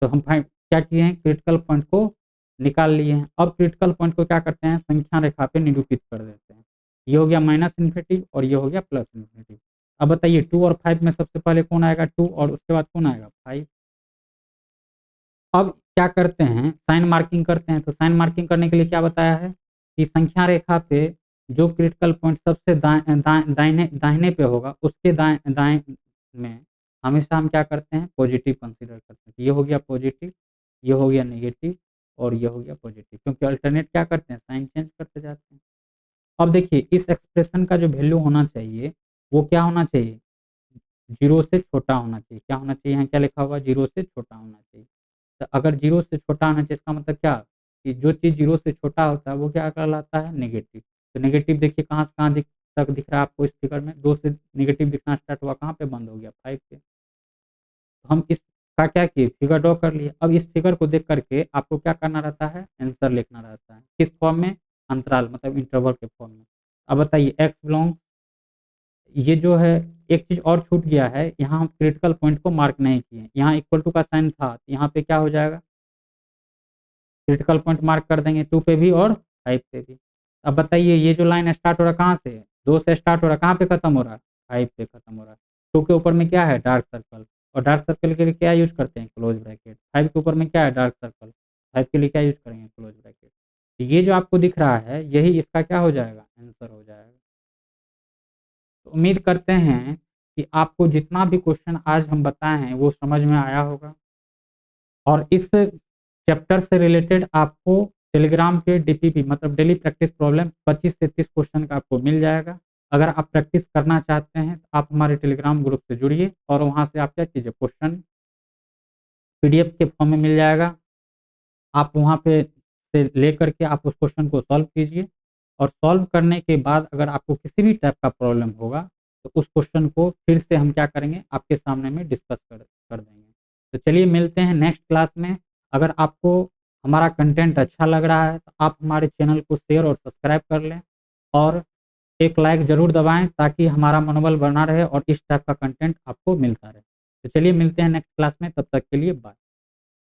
तो हम 5 क्या किए हैं, क्रिटिकल पॉइंट को निकाल लिए हैं। अब क्रिटिकल पॉइंट को क्या करते हैं, संख्या रेखा पे निरूपित कर देते हैं। ये हो गया -इन्फिनिटी और ये हो गया +इन्फिनिटी। अब बताइए 2 और 5 में सबसे पहले कौन आएगा, 2 और उसके बाद कौन आएगा, 5। अब क्या करते हैं, साइन मार्किंग करते हैं। तो साइन मार्किंग करने के लिए क्या बताया है कि संख्या रेखा पे जो क्रिटिकल पॉइंट सबसे दाहिने पे होगा उसके दाएं दाएं में हमेशा हम क्या करते हैं, पॉजिटिव कंसीडर करते हैं। ये हो गया पॉजिटिव, ये हो गया नेगेटिव और ये हो गया पॉजिटिव, क्योंकि अल्टरनेट क्या करते हैं, साइन चेंज करते जाते हैं। अब देखिए, इस एक्सप्रेशन का जो वैल्यू होना चाहिए वो क्या होना चाहिए, 0 से छोटा होना चाहिए। क्या होना चाहिए, यहाँ क्या लिखा हुआ, 0 से छोटा होना चाहिए। तो अगर 0 से छोटा होना चाहिए, इसका मतलब क्या, कि जो चीज़ 0 से छोटा होता है वो क्या कहलाता है, नेगेटिव। तो नेगेटिव देखिए कहाँ से कहाँ तक दिख रहा है आपको इस फिगर में, 2 से नेगेटिव दिखना स्टार्ट हुआ, कहाँ पे बंद हो गया, 5 पे। तो हम इसका क्या किए, फिगर ड्रॉ कर लिए। अब इस फिगर को देख करके आपको क्या करना रहता है, आंसर लिखना रहता है। किस फॉर्म में, अंतराल मतलब इंटरवल के फॉर्म में। अब बताइए एक्स बिलोंग, ये जो है एक चीज़ और छूट गया है, यहाँ हम क्रिटिकल पॉइंट को मार्क नहीं किए। यहाँ इक्वल टू का साइन था, यहाँ पे क्या हो जाएगा, क्रिटिकल पॉइंट मार्क कर देंगे 2 पे भी और 5 पे भी। अब बताइए, ये जो लाइन स्टार्ट हो रहा है कहाँ से, 2 से स्टार्ट हो रहा है, कहाँ पे खत्म हो रहा है, 5 पे खत्म हो रहा है। 2 के ऊपर में क्या है, डार्क सर्कल, और डार्क सर्कल के लिए क्या यूज करते हैं, क्लोज ब्रैकेट। 5 के ऊपर में क्या है, डार्क सर्कल, 5 के लिए क्या यूज करेंगे, क्लोज ब्रैकेट। तो ये जो आपको दिख रहा है यही इसका क्या हो जाएगा, आंसर हो जाएगा। तो उम्मीद करते हैं कि आपको जितना भी क्वेश्चन आज हम बताए हैं वो समझ में आया होगा, और इस चैप्टर से रिलेटेड आपको टेलीग्राम पे डीपीपी मतलब डेली प्रैक्टिस प्रॉब्लम 25 से 30 क्वेश्चन का आपको मिल जाएगा। अगर आप प्रैक्टिस करना चाहते हैं तो आप हमारे टेलीग्राम ग्रुप से जुड़िए और वहाँ से आप क्या कीजिए, क्वेश्चन पीडीएफ के फॉर्म में मिल जाएगा। आप वहाँ पे से लेकर के आप उस क्वेश्चन को सॉल्व कीजिए, और सॉल्व करने के बाद अगर आपको किसी भी टाइप का प्रॉब्लम होगा तो उस क्वेश्चन को फिर से हम क्या करेंगे, आपके सामने में डिस्कस कर देंगे। तो चलिए मिलते हैं नेक्स्ट क्लास में। अगर आपको हमारा कंटेंट अच्छा लग रहा है तो आप हमारे चैनल को शेयर और सब्सक्राइब कर लें, और एक लाइक ज़रूर दबाएं ताकि हमारा मनोबल बना रहे और इस टाइप का कंटेंट आपको मिलता रहे। तो चलिए मिलते हैं नेक्स्ट क्लास में, तब तक के लिए बाय।